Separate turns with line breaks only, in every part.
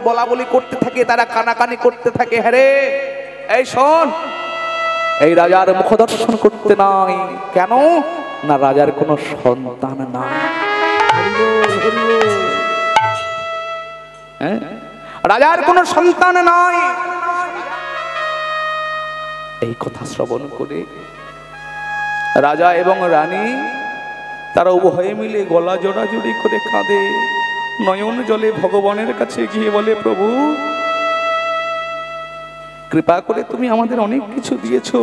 বলা বলি করতে থাকে, তারা কানাকানি করতে থাকে। হ্যাঁ রে, এই শোন, এই রাজার মুখ দর্শন করতে নাই। কেন না রাজার কোনো সন্তান নাই। রাজার কোনো সন্তান নাই। এই কথা শ্রবণ করে রাজা এবং রানী তারা উভয়ে মিলে গলা জোড়াজুড়ি করে কাঁদে, নয়ন জলে ভগবানের কাছে গিয়ে বলে, প্রভু কৃপা করে তুমি আমাদের অনেক কিছু দিয়েছো।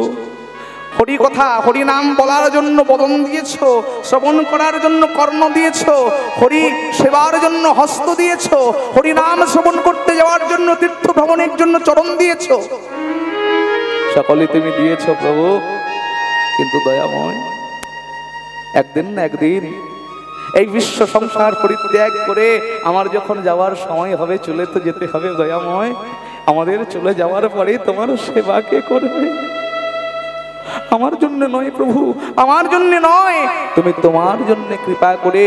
হরি কথা, হরি নাম বলার জন্য বদন দিয়েছো, শ্রবণ করার জন্য কর্ণ দিয়েছো, হরি সেবার জন্য হস্ত দিয়েছো, হরি নাম শ্রবণ করতে যাওয়ার জন্য তীর্থ ভ্রমণের জন্য চরণ দিয়েছো, সকলে তুমি দিয়েছো প্রভু। কিন্তু দয়াময়, একদিন না একদিন এই বিশ্ব সংসার পরিত্যাগ করে আমার যখন যাওয়ার সময় হবে, চলে তো যেতে হবে দয়াময়। আমাদের চলে যাওয়ার পরে তোমার সেবা কে করবে? আমার জন্য নয় প্রভু, আমার জন্য নয়, তুমি তোমার জন্য কৃপা করে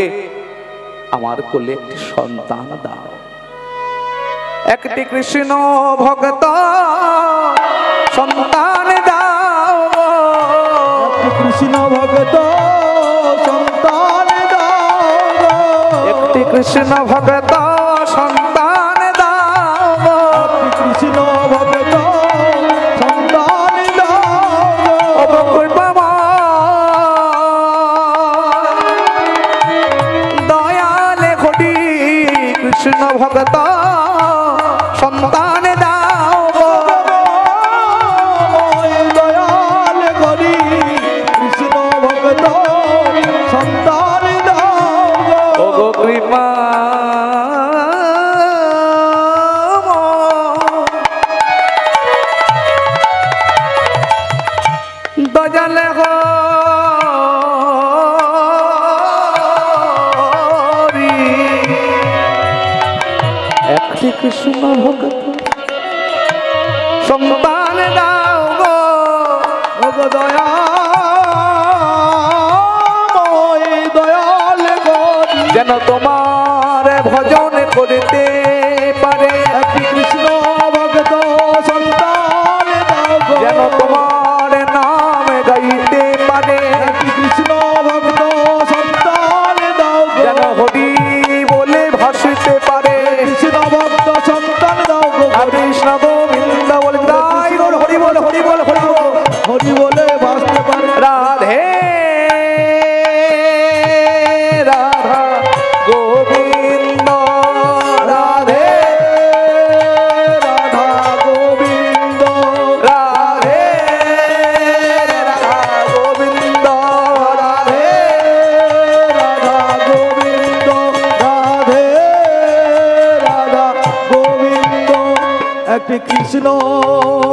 আমার কোলে একটি সন্তান দাও। একটি কৃষ্ণ ভক্ত সন্তান দাও,
একটি কৃষ্ণ ভক্ত সন্তান দাও,
একটি কৃষ্ণ ভক্ত সন্তান দাও,
একটি কৃষ্ণ ভক্ত সন্তান দাও।
দয়ালে ঘটি কৃষ্ণ ভক্ত সন্তান দাও,
দয়াল করি কৃষ্ণ ভক্ত সন্তান দাও।
ওগো কৃপা দয়ালে হরি একটি কৃষ্ণ ভক্ত সন্তান দাও গো।
ওগো দয়াল করি
যেন তোমার ভজন করতে পারে,
একটি কৃষ্ণ ভক্ত সন্তান দাও গো।
যেন তোমার নাম গাইতে পারে,
একটি কৃষ্ণ ভক্ত সন্তান দাও গো।
যেন হরি বলে ভাসিতে পারে,
কৃষ্ণ ভক্ত সন্তান দাও গো।
কৃষ্ণ গোবিন্দ বলে তাই ওর হরি বল, হরি বল, হরি বল,
হরি বলে ভাসতে পারে।
রাধে রাধা গোবিন্দ, রাধে
রাধা গোবিন্দ,
রাধে রাধা গোবিন্দ, রাধে
রাধা গোবিন্দ, রাধে রাধা গোবিন্দ। একটি কৃষ্ণ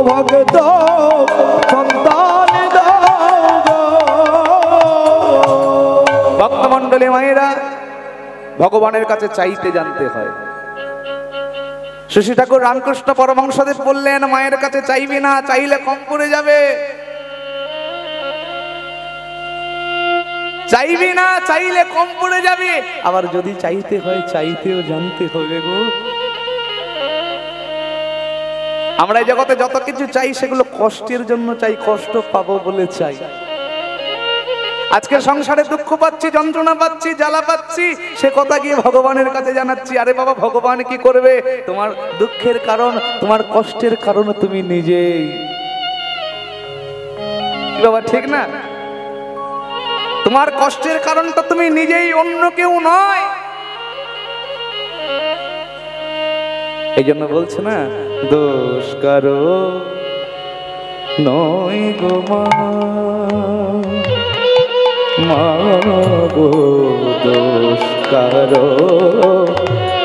ভক্ত সন্তান দাও গো।
ভক্তমণ্ডলী মায়েরা, ভগবানের কাছে চাইতে জানতে হয়। শশী ঠাকুর রামকৃষ্ণ পরমহংসদেব বললেন, মায়ের কাছে চাইবি না, চাইলে কম পড়ে যাবে। চাইবি না, চাইলে কম পড়ে যাবে। আবার যদি চাইতে হয়, চাইতেও জানতে হবে গো। আমরা এই জগতে যত কিছু চাই সেগুলো কষ্টের জন্য চাই, কষ্ট পাবো বলে চাই। আজকে সংসারে দুঃখ পাচ্ছি, যন্ত্রণা পাচ্ছি, জ্বালা পাচ্ছি, সে কথা গিয়ে ভগবানের কাছে জানাচ্ছি। আরে বাবা, ভগবান কি করবে? তোমার দুঃখের কারণ, তোমার কষ্টের কারণ তুমি নিজেই। বাবা ঠিক না? তোমার কষ্টের কারণটা তুমি নিজেই, অন্য কেউ নয়। এই জন্য বলছে না, দোষ কারো নয় গো মা গো, দোষ কারো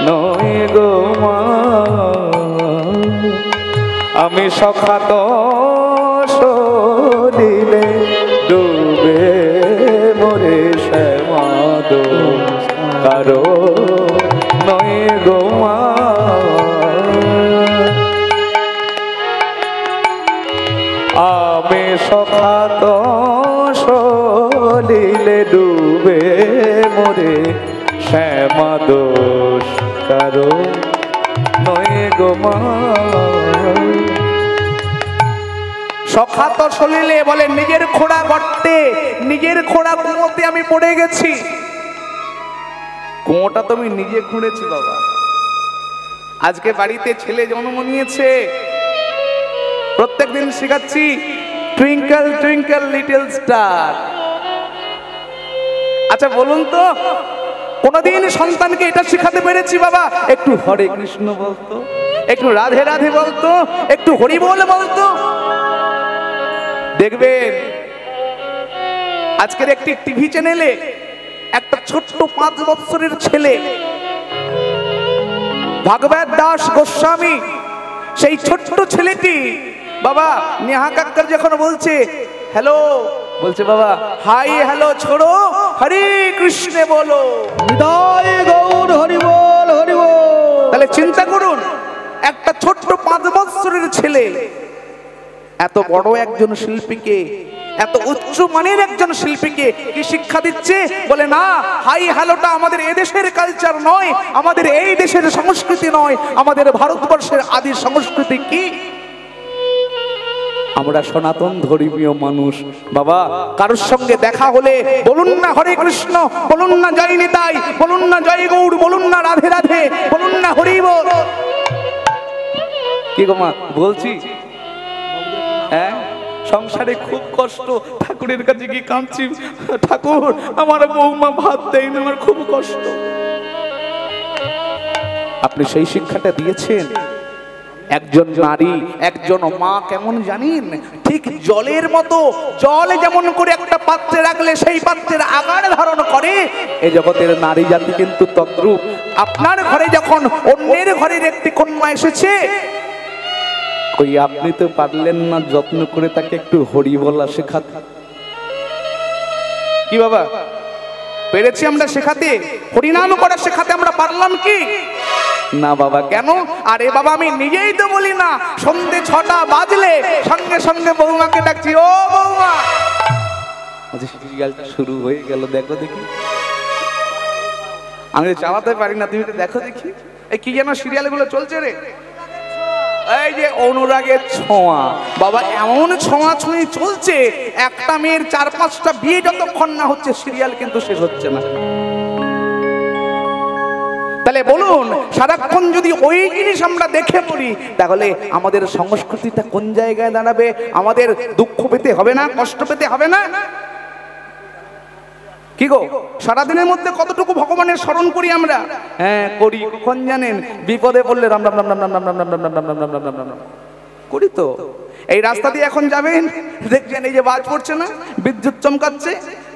নয় গো মা। আমি সখাত সলিলে ডুবে মরে শ্যামা, দোষ কারো নয় গো মা। আমি সখাত সলিলে ডুবে মরে শ্যামা, দোষ কারো নয় গো মা। সখা তো সলিলে বলে নিজের খোঁড়া গর্তে, নিজের খোঁড়া কুয়োতে আমি পড়ে গেছি। কুয়োটা তো আমি নিজে খুঁড়েছি বাবা। আজকে বাড়িতে ছেলে জন্ম নিয়েছে, প্রত্যেকদিন শেখাচ্ছি টুইঙ্কেল টুইঙ্কেল লিটল স্টার। আচ্ছা বলুন তো, কোনদিন সন্তানকে এটা শেখাতে পেরেছি বাবা একটু হরে কৃষ্ণ বলতো, একটু রাধে রাধে বলতো, একটু হরি বল বলতো? দেখবেন আজকের একটি টিভি চ্যানেলে একটা ছোট্ট 5 বছরের ছেলে ভাগবত দাস গোস্বামী, সেই ছোট্ট ছেলেটি বাবা নেহা কাক্কর যখন বলছে হ্যালো, বলছে বাবা হাই হ্যালো ছোড়ো হরে কৃষ্ণ বলো,
নিতাই গৌর হরি বল হরি বল।
তাহলে চিন্তা করুন, একটা ছোট্ট 5 বছরের ছেলে এত বড় একজন শিল্পীকে, এত উচ্চ মানের একজন শিল্পীকে কি শিক্ষা দিচ্ছে? বলে না, হাই হ্যালোটা আমাদের এদেশের কালচার নয়, আমাদের এই দেশের সংস্কৃতি নয়, আমাদের ভারতবর্ষের আদি সংস্কৃতি কি? আমরা সনাতন ধর্মীয় মানুষ বাবা। কারোর সঙ্গে দেখা হলে বলুন না হরে কৃষ্ণ, বলুন না জয় নিতাই, বলুন না জয় গৌর, বলুন না রাধে রাধে, বলুন না হরি বল। কি গো মা বলছি, হ্যাঁ সংসারে খুব কষ্ট, ঠাকুরের কাছে গিয়ে কাঁদছি, ঠাকুর আমার বৌমা ভাত দেয় না, আমার খুব কষ্ট। আপনি সেই শিক্ষাটা দিয়েছেন। একজন নারী, একজন মা কেমন জানেন? ঠিক জলের মতো, জল যেমন করে একটা পাত্রে রাখলে সেই পাত্রের আকার ধারণ করে, এই জগতের নারী জাতি কিন্তু তদ্রূপ। আপনার ঘরে যখন অন্যের ঘরের একটি কন্যা এসেছে, ওই আপনি তো পারলেন না যত্ন করে তাকে একটু হরি বলা শেখাতে? কি বাবা পেরেছি আমরা শেখাতে? হরিনাম করা শেখাতে আমরা পারলাম কি? না বাবা। কেন? আরে বাবা আমি নিজেই তো বলি না, সন্ধে 6টা বাজলে সঙ্গে সঙ্গে বৌমাকে ডাকছি, ও বৌমা। সিরিয়ালটা শুরু হয়ে গেল, দেখো দেখি। আমি তো চালাতে পারি না, তুমি তো দেখো দেখি। এই কি যেন সিরিয়াল গুলো চলছে রে, এই যে অনুরাগের ছোঁয়া বাবা, এমন ছোঁয়া ছুঁই চলছে, একটা মেয়ের 4-5টা বিয়ে যতক্ষণ না হচ্ছে সিরিয়াল কিন্তু শেষ হচ্ছে না। তাহলে বলুন, সারাক্ষণ যদি ওই জিনিস আমরা দেখে পড়ি, তাহলে আমাদের সংস্কৃতিটা কোন জায়গায় দাঁড়াবে? আমাদের দুঃখ পেতে হবে না, কষ্ট পেতে হবে না? কি গো, সারাদিনের মধ্যে কতটুকু ভগবানের স্মরণ করি আমরা? হ্যাঁ করি। কখন জানেন? বিপদে পড়লে রাম রাম রাম রাম রাম রাম রাম রাম রাম রাম রাম রাম রাম রাম রাম করি তো। এই রাস্তা দিয়ে এখন যাবেন, দেখছেন এই যে বাজ পড়ছে না, বিদ্যুৎ চমকাচ্ছে,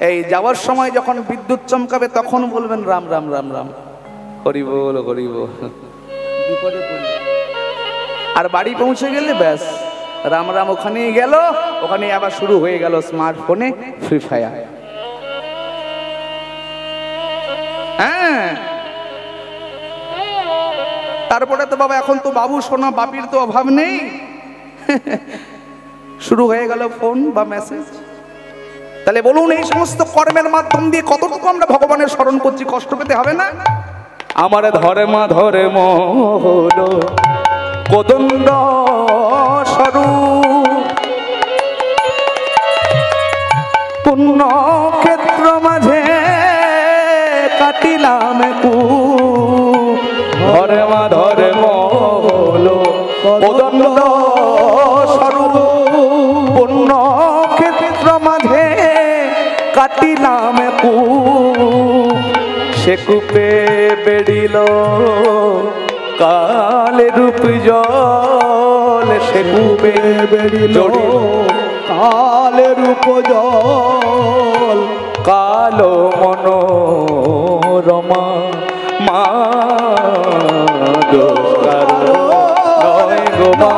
এই যাওয়ার সময় যখন বিদ্যুৎ চমকাবে তখন বলবেন রাম রাম রাম রাম, হরি বল হরি বল। বিপদে পড়লে আর বাড়ি পৌঁছে গেলে ব্যাস রাম রাম ওখানেই গেল, ওখানে আবার শুরু হয়ে গেল স্মার্টফোনে ফ্রি ফায়ার। হ্যাঁ তারপরে তো বাবা এখন তো বাবু সোনা বাপির তো অভাব নেই, শুরু হয়ে গেল ফোন বা মেসেজ। তাহলে বলুন, এই সমস্ত কর্মের মাধ্যম দিয়ে কতটুকু আমরা ভগবানের স্মরণ করছি? কষ্ট পেতে হবে না? আমার ধর্মা ধর্ম হলো কোদণ্ড স্বরূপ, পুণ্য ক্ষেত্র মাঝে কাটিলাম কূপ। ধর্মা ধর্ম হলো কোদণ্ড স্বরূপ, পুণ্য ক্ষেত্র মাঝে কাটিলাম কূপ। সে কূপে বেড়িল কালে রূপ জল, সে কূপে বেড়িল
কালে রূপ জল।
কালো মনোরমা মা দোষকার নয় গো মা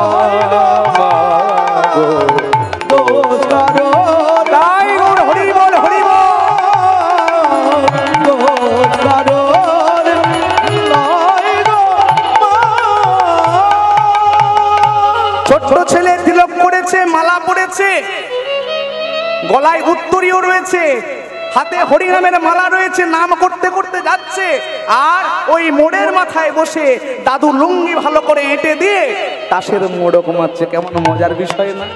গো
দোষকার
তাই গৌর হরি বল হরি বল।
দোষকার নয় গো মা।
ছোট্ট ছেলে তিলক পড়েছে, মালা পড়েছে, গলায় উত্তরীয় রয়েছে, হাতে হরিনামের মালা রয়েছে, নাম করতে করতে যাচ্ছে, আর ওই মোড়ের মাথায় বসে দাদু লুঙ্গি ভালো করে এঁটে দিয়ে তাসের মোড়ও কমাচ্ছে। কেমন মজার বিষয় না?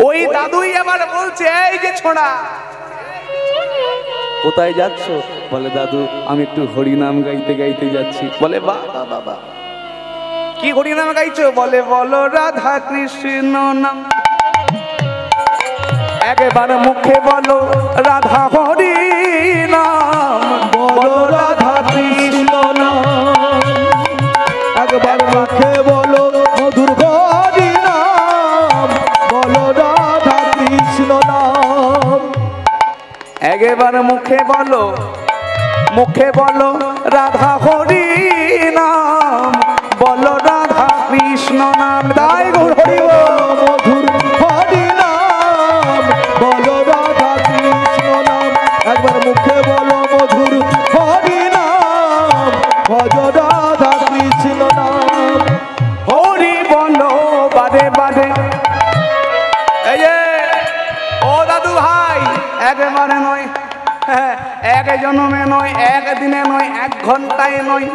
ওই দাদুই আবার বলছে, এই যে ছোড়া, কোথায় যাচ্ছ? বলে দাদু আমি একটু হরিনাম গাইতে গাইতে যাচ্ছি। বলে বাবা বাবা, কি হরিনাম গাইছো? বলে বলো রাধা কৃষ্ণ নাম। একবার মুখে বলো রাধা হরি নাম,
বলো রাধা কৃষ্ণ নাম, একবার মুখে বলো মধুর হরি নাম, বলো রাধা কৃষ্ণ নাম।
একবার মুখে বলো রাধা হরি নাম, বলো রাধা কৃষ্ণ নাম। তাই গৌর হরি বল।
মধুর হরি নাম, বলো রাধা কৃষ্ণ নাম, একবার মুখে বলো মধুর হরি নাম, ভজ রাধা কৃষ্ণ নাম।
হরি বলো বারে বারে। এই যে ও দাদু ভাই, একবারে নয়, হ্যাঁ, এক জন্মে নয়, একদিনে নয়, এক ঘন্টায় নয়,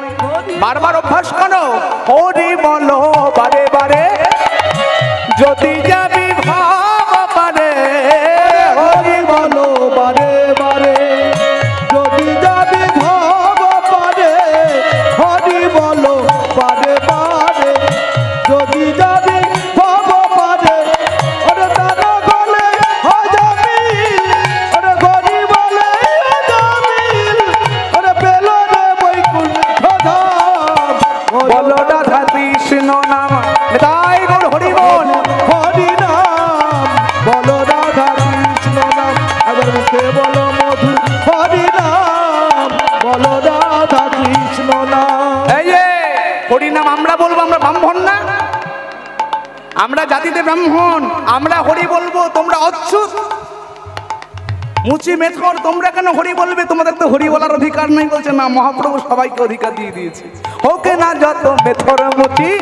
বারবার অভ্যাস করো। হরি বলো বারে বারে, যদি যাবি ভাব পারে।
হরি বলো বারে বারে, যদি যাবি ভাব পারে। হরি বলো বারে বারে, যদি যাবি ভাব পারে। ওরে দাদা বলে হজামিল, ওরে গরি বলে হজামিল, ওরে পেল রে বৈকুণ্ঠ ধাম।
বলো রাধা কৃষ্ণ নাম। তাই গৌর হরি বল।
হরি নাম, বলো রাধা কৃষ্ণ নাম, আবার মুখে বলো মধুর হরি নাম, বলো রাধা কৃষ্ণ নাম।
এই যে হরি নাম আমরা বলবো, আমরা ব্রাহ্মণ না? আমরা জাতিতে ব্রাহ্মণ, আমরা হরি বলবো, তোমরা অচ্ছুত মুচি মেথর, তোমরা কেন হরি বলবে? তোমাদের তো হরি বলার অধিকার নেই। বলছে না, মহাপ্রভু সবাইকে অধিকার দিয়ে দিয়েছে। হোকে না যত মেথর মুচি,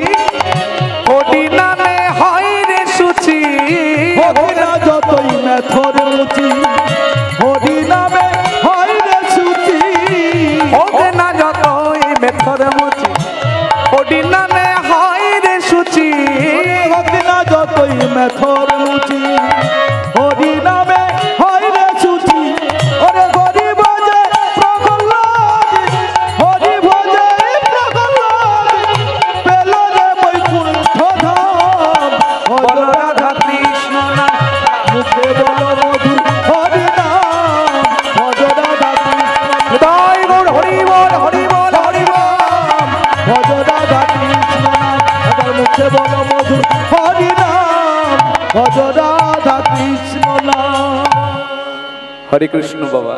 হরি নামে হয় রে সুচি।
হোক না যতই মেথর মুচি, হরি নামে হয় রে সুচি।
হোকে না যতই মেথর মুচি, হরি নামে হয় রে সুচি।
হোক না যতই মেথর মুচি, হরি নামে হয় রে সুচি। ওরে হরি ভজে প্রহ্লাদ, হরি ভজে প্রহ্লাদ, পেল রে বৈকুণ্ঠ ধাম।
বলো রাধা কৃষ্ণ নাম।
মুখে বলো মধুর হরি নাম, ভজ রাধা কৃষ্ণ
তাই গৌর হরি বল, হরি বল, হরি বল।
নাম, ভজ রাধা কৃষ্ণ নাম, এবার মুখে বলো মধুর হরি নাম, ভজ রাধা কৃষ্ণ নাম।
হরে কৃষ্ণ বাবা।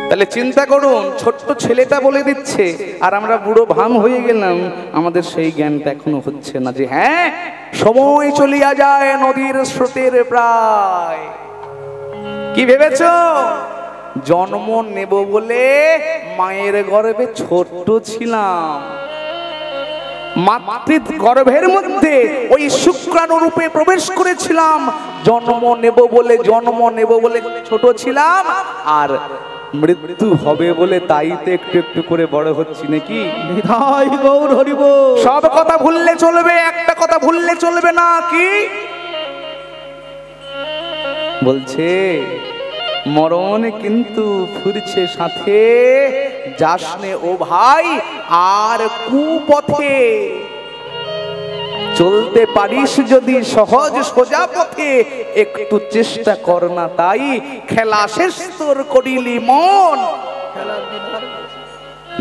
তাহলে চিন্তা করুন, ছোট্ট ছেলেটা বলে দিচ্ছে আর আমরা বুড়ো ভাম হয়ে গেলাম। আমাদের সেই জ্ঞানটা এখনো হচ্ছে না যে হ্যাঁ, সময় চলিয়া যায় নদীর স্রোতের প্রায়। কি ভেবেছ? জন্ম নেব বলে মায়ের গর্ভে ছোট্ট ছিলাম, মাতৃ গর্ভের মধ্যে ওই শুক্রাণু রূপে প্রবেশ করেছিলাম। জন্ম নেব বলে ছোট ছিলাম, আর মৃত্যু হবে বলে তাই তো একটু একটু করে বড় হচ্ছি নাকি?
নিতাই গৌর হরি বল।
সব কথা ভুললে চলবে, একটা কথা ভুললে চলবে না। কি বলছে? মরণ কিন্তু ফুরছে সাথে, যাসনে ও ভাই আর কুপথে। চলতে পারিস যদি সহজ সোজা পথে, একটু চেষ্টা কর না তাই, খেলা শেষ তোর করিলি মন।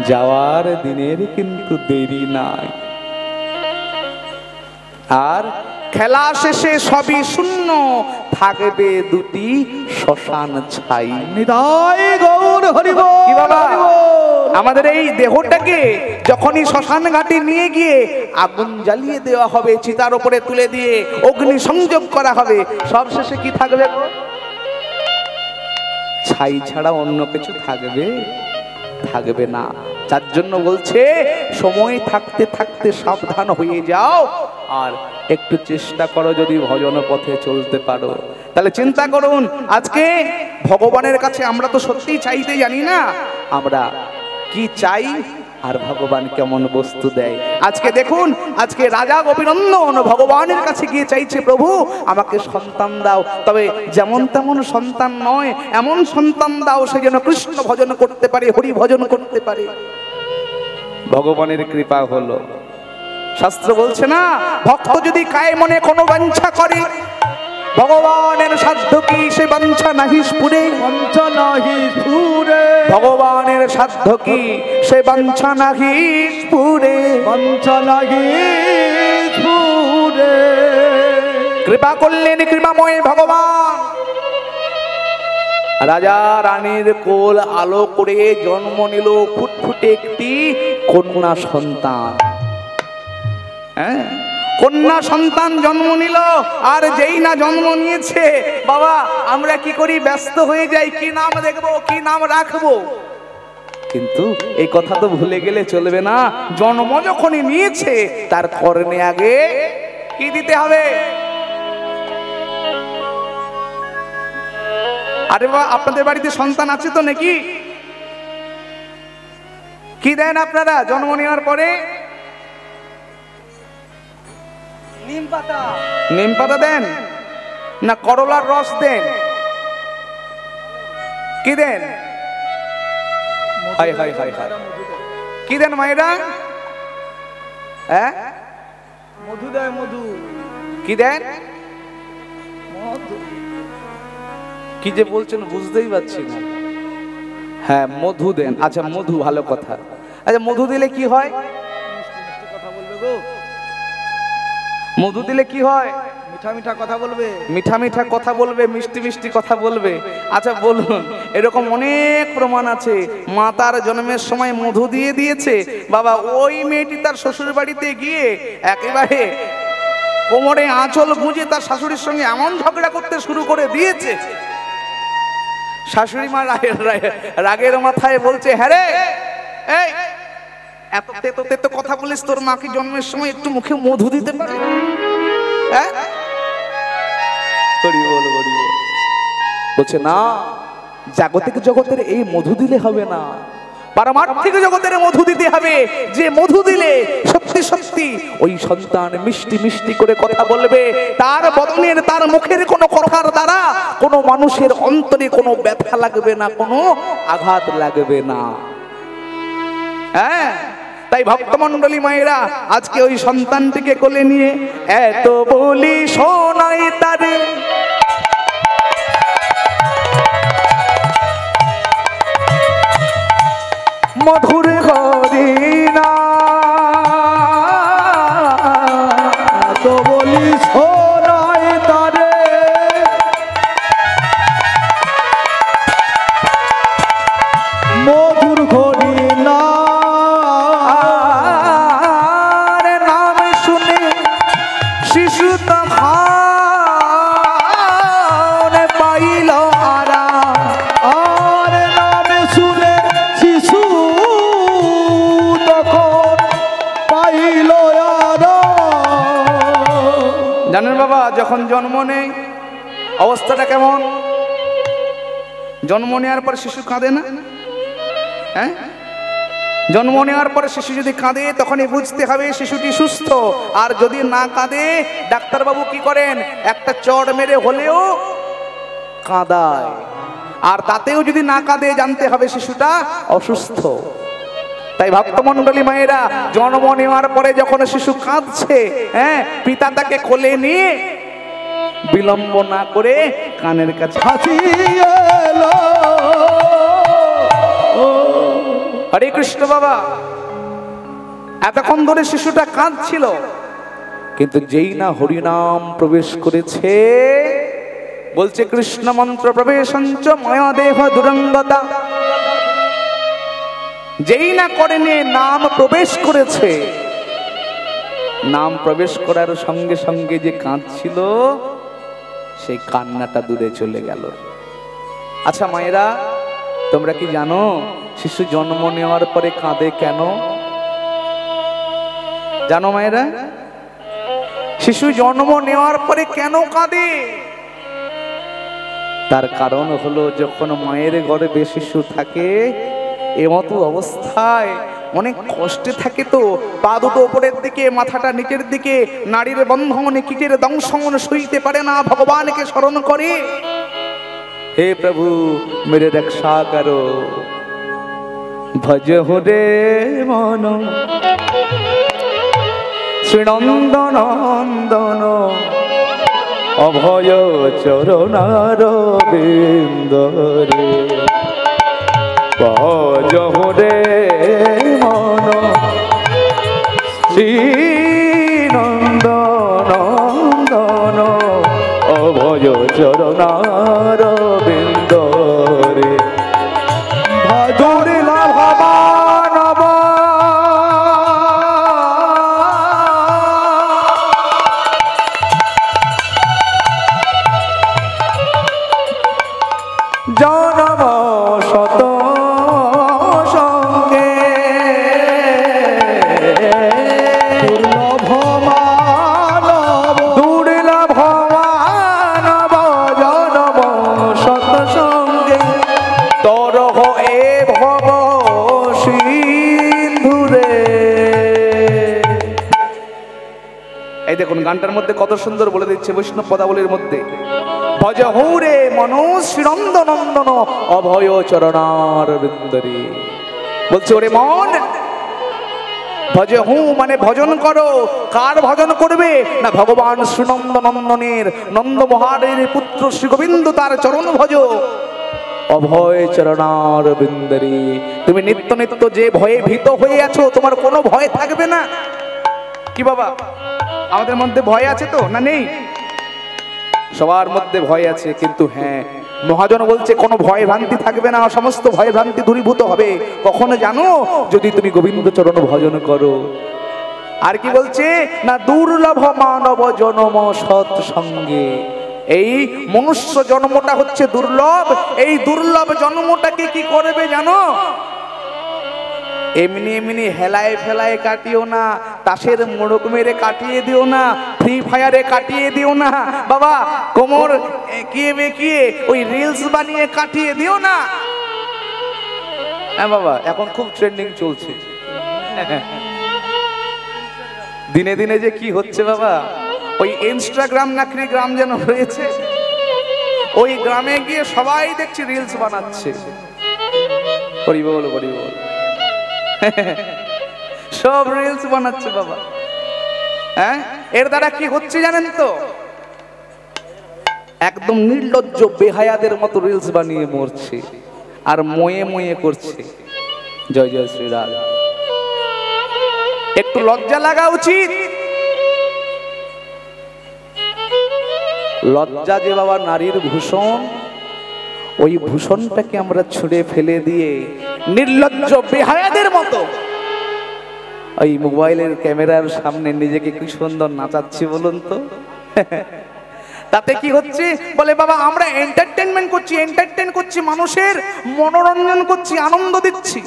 যাওয়ার দিনের কিন্তু দেরি নাই, আর খেলা শেষে সবই শূন্য, থাকবে দুটি শ্মশান ছাই।
নিতাই গৌর হরি বল।
কি বাবা, আমাদের এই দেহটাকে যখনই শ্মশান ঘাটে নিয়ে গিয়ে আগুন জ্বালিয়ে দেওয়া হবে, চিতার উপরে তুলে দিয়ে অগ্নি সংযোগ করা হবে, সব শেষে কি থাকবে? ছাই ছাড়া অন্য কিছু থাকবে? থাকবে না। যার জন্য বলছে সময় থাকতে থাকতে সাবধান হয়ে যাও, আর একটু চেষ্টা করো যদি ভজন পথে চলতে পারো। তাহলে চিন্তা করুন, আজকে ভগবানের কাছে আমরা তো সত্যিই চাইতে জানি না আমরা কি চাই আর ভগবান কেমন বস্তু দেয়। আজকে দেখুন, আজকে রাজা গোপীনন্দন ভগবানের কাছে গিয়ে চাইছে, প্রভু আমাকে সন্তান দাও, তবে যেমন তেমন সন্তান নয়, এমন সন্তান দাও সে যেন কৃষ্ণ ভজন করতে পারে, হরি ভজন করতে পারে। ভগবানের কৃপা হলো। শাস্ত্র বলছে না, ভক্ত যদি কায়ে মনে কোনো বাঞ্ছা করে, ভগবানের সাধ্য কি সে বাঞ্ছা নাহি স্ফুরে। ভগবানের সাধ্য কি সে বাঞ্ছা নাহি স্ফুরে। কৃপা করলেন কৃপাময় ভগবান। রাজা রানীর কোল আলো করে জন্ম নিল ফুটফুটে একটি কন্যা সন্তান। হ্যাঁ, কন্যা সন্তান জন্ম নিল। আর যেই না জন্ম নিয়েছে, বাবা আমরা কি করি, ব্যস্ত হয়ে যাই, কি নাম দেখবো, কি নাম রাখবো। কিন্তু এই কথা তো ভুলে গেলে চলবে না, জন্ম যখনই নিয়েছে তার কর্ণে আগে কি দিতে হবে। আরে বাবা, আপনাদের বাড়িতে সন্তান আছে তো নাকি? কি দেন আপনারা জন্ম নেওয়ার পরে? নিম পাতা দেন না করলার রস দেন? কি দেন? হাই হাই হাই হাই, কি দেন মায়েরা? হ্যাঁ,
মধু দেয়, মধু।
কি দেন? কি যে বলছেন বুঝতেই পারছি না। হ্যাঁ, মধু দেন। আচ্ছা, মধু ভালো কথা। আচ্ছা, মধু দিলে কি হয়?
কথা বলবে গো।
মধু দিলে কি হয়?
মিঠা মিঠা কথা বলবে।
মিঠা মিঠা কথা বলবে, মিষ্টি মিষ্টি কথা বলবে। আচ্ছা বলুন, এরকম অনেক প্রমাণ আছে। মা তার জন্মের সময় মধু দিয়ে দিয়েছে, বাবা ওই মেয়েটি তার শ্বশুর বাড়িতে গিয়ে একেবারে কোমরে আঁচল গুঁজে তার শাশুড়ির সঙ্গে এমন ঝগড়া করতে শুরু করে দিয়েছে, শাশুড়ি মা রাগের মাথায় বলছে, হ্যাঁ রে, এই এত তেতো তেতো কথা বলিস, তোর মাকে জন্মের সময় একটু মুখে মধু দিতে পারে? হ্যাঁ, বলছে না, জাগতিক জগতের এই মধু দিলে হবে না, পারমার্থিক জগতের মধু দিতে হবে। যে মধু দিলে সত্যি সত্যি ওই সন্তান মিষ্টি মিষ্টি করে কথা বলবে, তার বদনের তার মুখের কোনো কথার দ্বারা কোনো মানুষের অন্তরে কোনো ব্যথা লাগবে না, কোনো আঘাত লাগবে না। হ্যাঁ, তাই ভক্তমণ্ডলী মায়েরা আজকে ওই সন্তানটিকে কোলে নিয়ে এত বলি শোনাই তারে, মধুর হরিনা,
এত বলি শোনাই তারে, মধুর হরিনা।
নাম শুনে শিশু তখন পাইল আরাম।
আর নাম শুনে শিশু তখন পাইল আরাম।
জানেন বাবা, যখন জন্ম নেই অবস্থাটা কেমন? জন্ম নেওয়ার পর শিশু কাঁদে না? হ্যাঁ, জন্ম নেওয়ার পরে শিশু যদি কাঁদে তখনই বুঝতে হবে শিশুটি সুস্থ। আর যদি না কাঁদে, ডাক্তারবাবু কি করেন, একটা চড় মেরে হলেও কাঁদায়। আর তাতেও যদি না কাঁদে, জানতে হবে শিশুটা অসুস্থ। তাই ভক্তমণ্ডলী মায়েরা, জন্ম নেওয়ার পরে যখন শিশু কাঁদছে, হ্যাঁ, পিতা তাকে কোলে নিয়ে বিলম্ব না করে কানের কাছে
হাসি এলো।
হরে কৃষ্ণ। বাবা এতক্ষণ ধরে শিশুটা কাঁদছিল, কিন্তু যেই না হরিনাম প্রবেশ করেছে, বলছে কৃষ্ণ মন্ত্র প্রবেশঞ্চ ময়া দেহ দুরঙ্গতা, যেই না করেনি নাম প্রবেশ করেছে, নাম প্রবেশ করার সঙ্গে সঙ্গে যে কাঁদছিল, সেই কান্নাটা দূরে চলে গেল। আচ্ছা মায়েরা, তোমরা কি জানো শিশু জন্ম নেওয়ার পরে কাঁদে কেন? জানো মায়েরা? শিশু জন্ম নেওয়ার পরে কেন কাঁদে? তার কারণ হলো যখন মায়ের গর্ভে শিশু থাকে এমতো অবস্থায় অনেক কষ্টে থাকে, তো পা দুটো উপরের দিকে, মাথাটা নিচের দিকে, নারীর বন্ধনে কীটের দংশন সইতে পারে না, ভগবানকে স্মরণ করে, হে প্রভু মেরে রক্ষা করো, ভজ রে মন শ্রীনন্দনন্দন অভয় চরণার বিন্দরে, ভজ রে মন শ্রীনন্দনন্দন অভয় চরণার বিন্দরে, ভজরে লাভবান জনম শত সঙ্গে, দুর্লভ মানব জনম শত সঙ্গে, তরহ এ ভব সিন্ধুরে। এই দেখুন গানটার মধ্যে কত সুন্দর বলে দিচ্ছে বৈষ্ণব পদাবলীর মধ্যে, ভজ হৌরে মনোজ শ্রীনন্দনন্দন অভয় চরণার বিন্দরে। বলছে ওরে মন, ভজ হু মানে ভজন করো। কার ভজন করবে না? ভগবান শ্রীনন্দনন্দনের, নন্দ মহারের পুত্র শ্রী গোবিন্দ, তার চরণ ভজ। অভয় চরণার বিন্দরে। তুমি নিত্য নিত্য যে ভয়ে ভীত হয়ে আছো, তোমার কোনো ভয় থাকবে না। কি বাবা, আমাদের মধ্যে ভয় আছে তো না নেই? সবার মধ্যে ভয় আছে, কিন্তু হ্যাঁ মহাজন বলছে কোনো ভয় ভ্রান্তি থাকবে না, সমস্ত ভয় ভ্রান্তি দূরীভূত হবে কখনো জানো? যদি তুমি গোবিন্দ চরণ ভজন করো। আর কি বলছে না? দুর্লভ মানব জনম সৎ সঙ্গে। এই মনুষ্য জন্মটা হচ্ছে দুর্লভ। এই দুর্লভ জন্মটাকে কি করবে জানো? এমনি এমনি হেলায় ফেলায় কাটিও না, তাসের মোড়ক মেরে কাটিয়ে দিও না, ফ্রি ফায়ারে কাটিয়ে দিও না বাবা, কোমর এঁকিয়ে বেঁকিয়ে ওই রিলস বানিয়ে কাটিয়ে দিও না। হ্যাঁ বাবা, এখন খুব ট্রেন্ডিং চলছে। দিনে দিনে যে কি হচ্ছে বাবা, ওই ইনস্টাগ্রাম নাকি গ্রাম যেন হয়েছে, ওই গ্রামে গিয়ে সবাই দেখছি রিলস বানাচ্ছে। হরি বল হরি বল, সব রিলস বানাচ্ছে বাবা। হ্যাঁ, এর দ্বারা কি হচ্ছে জানেন তো? একদম নির্লজ্জ বেহায়াদের মতো রিলস বানিয়ে মরছে আর ময়ে ময়ে করছে। জয় জয় শ্রীরাম। একটু লজ্জা লাগা উচিত। লজ্জা যে বাবা নারীর ভূষণ, ওই ভূষণটাকে আমরা ছুঁড়ে ফেলে দিয়ে নির্লজ্জ বেহায়াদের মতো ওই মোবাইলের ক্যামেরার সামনে নিজেকে কি সুন্দর নাচাচ্ছি বলুন তো। তাতে কি হচ্ছে বলে বাবা, আমরা এন্টারটেইনমেন্ট করছি, এন্টারটেইন করছি, মানুষের মনোরঞ্জন করছি, আনন্দ দিচ্ছি।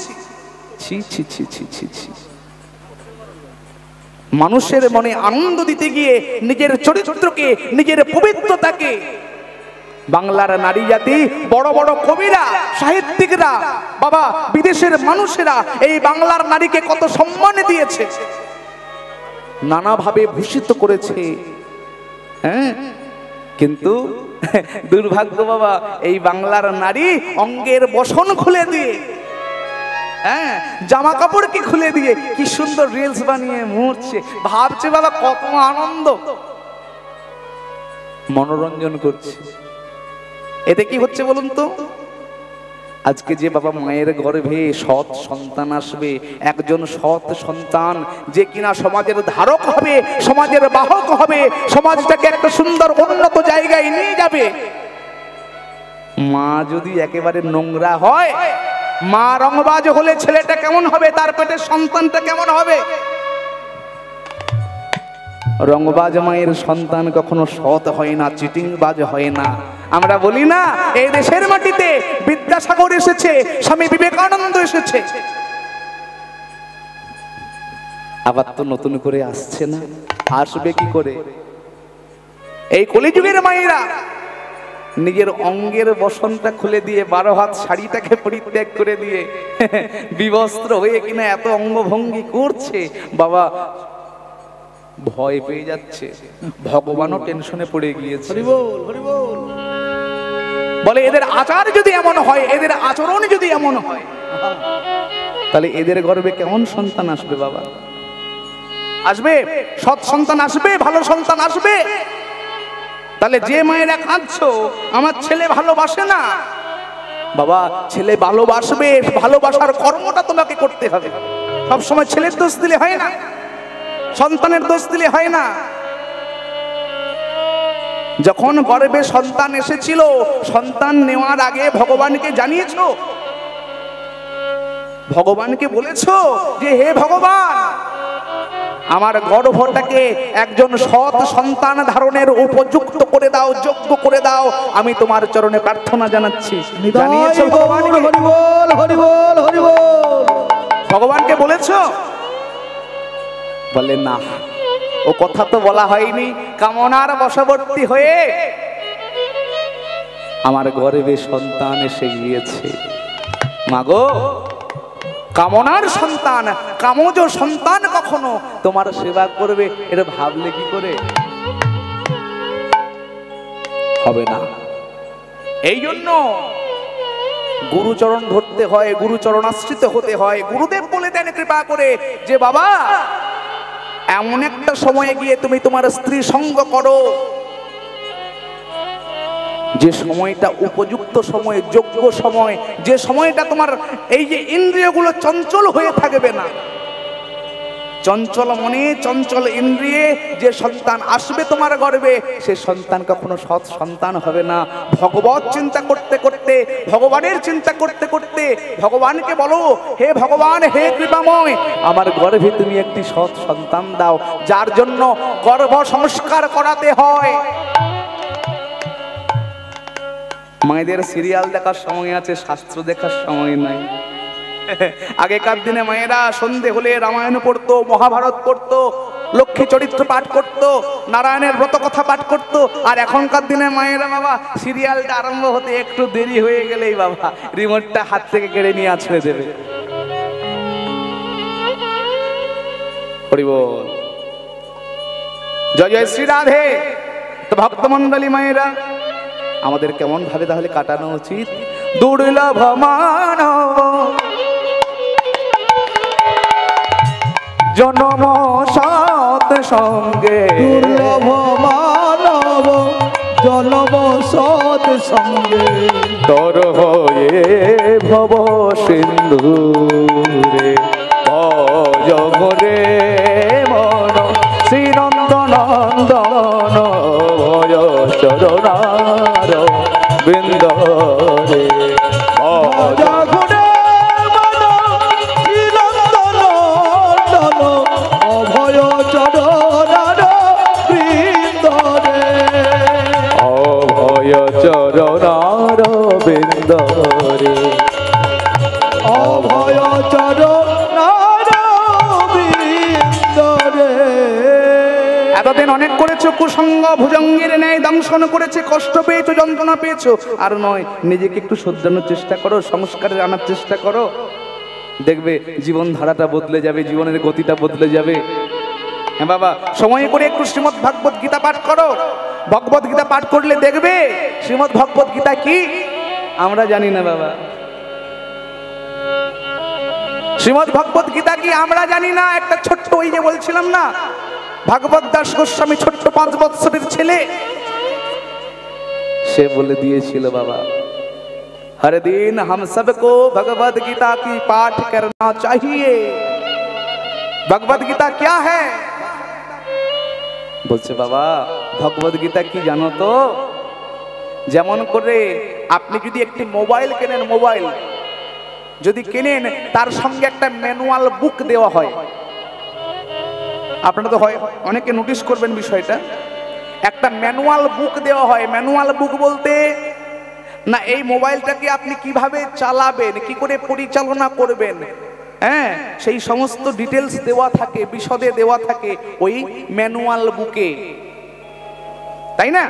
ছি ছি ছি ছি ছি ছি। মানুষের মনে আনন্দ দিতে গিয়ে নিজের চরিত্রকে, নিজের পবিত্রতাকে, বাংলার নারী জাতি, বড় বড় কবিরা, সাহিত্যিকরা, বাবা বিদেশের মানুষেরা এই বাংলার নারীকে কত সম্মান দিয়েছে, নানাভাবে ভূষিত করেছে। হ্যাঁ, কিন্তু দুর্ভাগ্য বাবা, এই বাংলার নারী অঙ্গের বসন খুলে দিয়ে, হ্যাঁ জামা কাপড় কি খুলে দিয়ে কি সুন্দর রিলস বানিয়ে মরছে। ভাবছে বাবা কত আনন্দ, মনোরঞ্জন করছে। এতে কি হচ্ছে বলুন তো? আজকে যে বাবা মায়ের গর্ভে সৎ সন্তান আসবে, একজন সৎ সন্তান যে কিনা সমাজের ধারক হবে, সমাজের বাহক হবে, সমাজটাকে একটা সুন্দর উন্নত জায়গায় নিয়ে যাবে। মা যদি একেবারে নোংরা হয়, মা রংবাজ হলে ছেলেটা কেমন হবে, তার পেটের সন্তানটা কেমন হবে? রংবাজ মায়ের সন্তান কখনো সৎ হয় না, চিটিংবাজ হয় না। আমরা বলি না এই দেশের মাটিতে বিদ্যাসাগর এসেছে, স্বামী বিবেকানন্দ এসেছে, আবার তো নতুন করে আসছে না, আসবে কি করে? এই কলিযুগের মায়েরা নিজের অঙ্গের বসনটা খুলে দিয়ে 12 হাত শাড়িটাকে পরিত্যাগ করে দিয়ে বিবস্ত্র হয়ে কিনা এত অঙ্গভঙ্গি করছে, বাবা ভয় পেয়ে যাচ্ছে, ভগবানও টেনশনে পড়ে গিয়েছে। বলে এদের আচার যদি এমন হয়, এদের আচরণ যদি এমন হয়, তাহলে এদের গর্ভে কেমন সন্তান আসবে? বাবা আসবে, সৎ সন্তান আসবে, ভালো সন্তান আসবে। তাহলে যে মায়েরা কাঁদছো আমার ছেলে ভালোবাসে না, বাবা ছেলে ভালোবাসবে, ভালোবাসার কর্মটা তোমাকে করতে হবে। সবসময় ছেলের দোষ দিলে হয় না, সন্তানের দোষ দিলে হয় না। যখন গর্ভে সন্তান এসেছিল, সন্তান নেওয়ার আগে ভগবানকে জানিয়েছো? ভগবানকে বলেছো যে হে ভগবান, আমার গর্ভটাকে একজন সৎ সন্তান ধারণের উপযুক্ত করে দাও, যোগ্য করে দাও, আমি তোমার চরণে প্রার্থনা জানাচ্ছি। জানিয়েছো ভগবানকে? ভগবানকে বলেছো? বলে না, ও কথা তো বলা হয়নি। কামনার বশবর্তী হয়ে আমার গর্ভে সন্তান এসে গিয়েছে। মাগো, কামনার সন্তান, কামজ সন্তান কখনো তোমার সেবা করবে এটা ভাবলে কি করে? হবে না। এই জন্য গুরুচরণ ধরতে হয়, গুরুচরণ আশ্রিত হতে হয়। গুরুদেব বলে দেন কৃপা করে যে বাবা, এমন একটা সময়ে গিয়ে তুমি তোমার স্ত্রী সঙ্গ করো, যে সময়টা উপযুক্ত সময়, যোগ্য সময়, যে সময়টা তোমার এই যে ইন্দ্রিয়গুলো চঞ্চল হয়ে থাকবে না। চঞ্চল মনে, চঞ্চল ইন্দ্রিয়ে যে সন্তান আসবে তোমার গর্ভে, সে সন্তান কখনো সৎ সন্তান হবে না। ভগবত চিন্তা করতে করতে, ভগবানের চিন্তা করতে করতে ভগবানকে বলো, হে ভগবান, হে কৃপাময়, আমার গর্ভে তুমি একটি সৎ সন্তান দাও। যার জন্য গর্ভ সংস্কার করাতে হয়। মায়েদের সিরিয়াল দেখার সময় আছে, শাস্ত্র দেখার সময় নাই। আগেকার দিনে মায়েরা সন্ধে হলে রামায়ণ পড়তো, মহাভারত পড়তো, লক্ষ্মী চরিত্র পাঠ করতো, নারায়ণের ব্রত কথা পাঠ করতো। আর এখনকার দিনে মায়েরা বাবা সিরিয়ালটা আরম্ভ হতে একটু দেরি হয়ে গেলেই বাবা রিমোটটা হাত থেকে কেড়ে নিয়ে আছড়ে দেবে। হরি বল, জয় জয় শ্রী রাধে। তো ভক্তমণ্ডলী মায়েরা, আমাদের কেমন ভাবে তাহলে কাটানো উচিত? দুর্লভ মানব জনম সৎ সঙ্গে,
দুর্লভ মানব জনম সৎ সঙ্গে,
তর হয়ে ভব সিন্ধুরে ভজরে মন শ্রীনন্দ নন্দন ভয় চরণার বৃন্দরে ভজ
অভয় চরণার বৃন্দরে,
অভয় চরণার বৃন্দরে,
অভয় চরণার বৃন্দরে।
এতদিন অনেক করেছো কুসঙ্গ, ভুজঙ্গের ন্যায় দংশন করেছে, কষ্ট পেয়েছো, যন্ত্রণা পেয়েছো। আর নয়, নিজেকে একটু শোধরানোর চেষ্টা করো, সংস্কারে আনার চেষ্টা করো, দেখবে জীবন ধারাটা বদলে যাবে, জীবনের গতিটা বদলে যাবে। হ্যাঁ বাবা, সময় করে একটু শ্রীমদ্ ভাগবত গীতা পাঠ করো। ভগবত গীতা পাঠ করলে দেখবে শ্রীমদ্ ভগবত গীতা কি আমরা জানি না বাবা। শ্রীমদ্ ভগবত গীতা কি আমরা জানি না। একটা ছোট্ট, ওই যে বলছিলাম না, ভাগবত দাস গোস্বামী, ছোট্ট 5 বৎসরের ছেলে, সে বলে দিয়েছিল বাবা, हर दिन हम सबको भगवद गीता की पाठ करना चाहिए। भगवद गीता क्या है? বলছে বাবা, ভগবদ গীতা কি জানো তো? যেমন করে আপনি যদি একটি মোবাইল কেনেন, মোবাইল যদি কেনেন, তার সঙ্গে একটা ম্যানুয়াল বুক দেওয়া হয়। আপনারা তো হয় অনেকে নোটিশ করবেন বিষয়টা, একটা ম্যানুয়াল বুক দেওয়া হয়। ম্যানুয়াল বুক বলতে না, এই মোবাইলটাকে আপনি কিভাবে চালাবেন, কি করে পরিচালনা করবেন, হ্যাঁ, সেই সমস্ত ডিটেলস দেওয়া থাকে, বিশদে দেওয়া থাকে ওই ম্যানুয়াল বুকে, তাই না?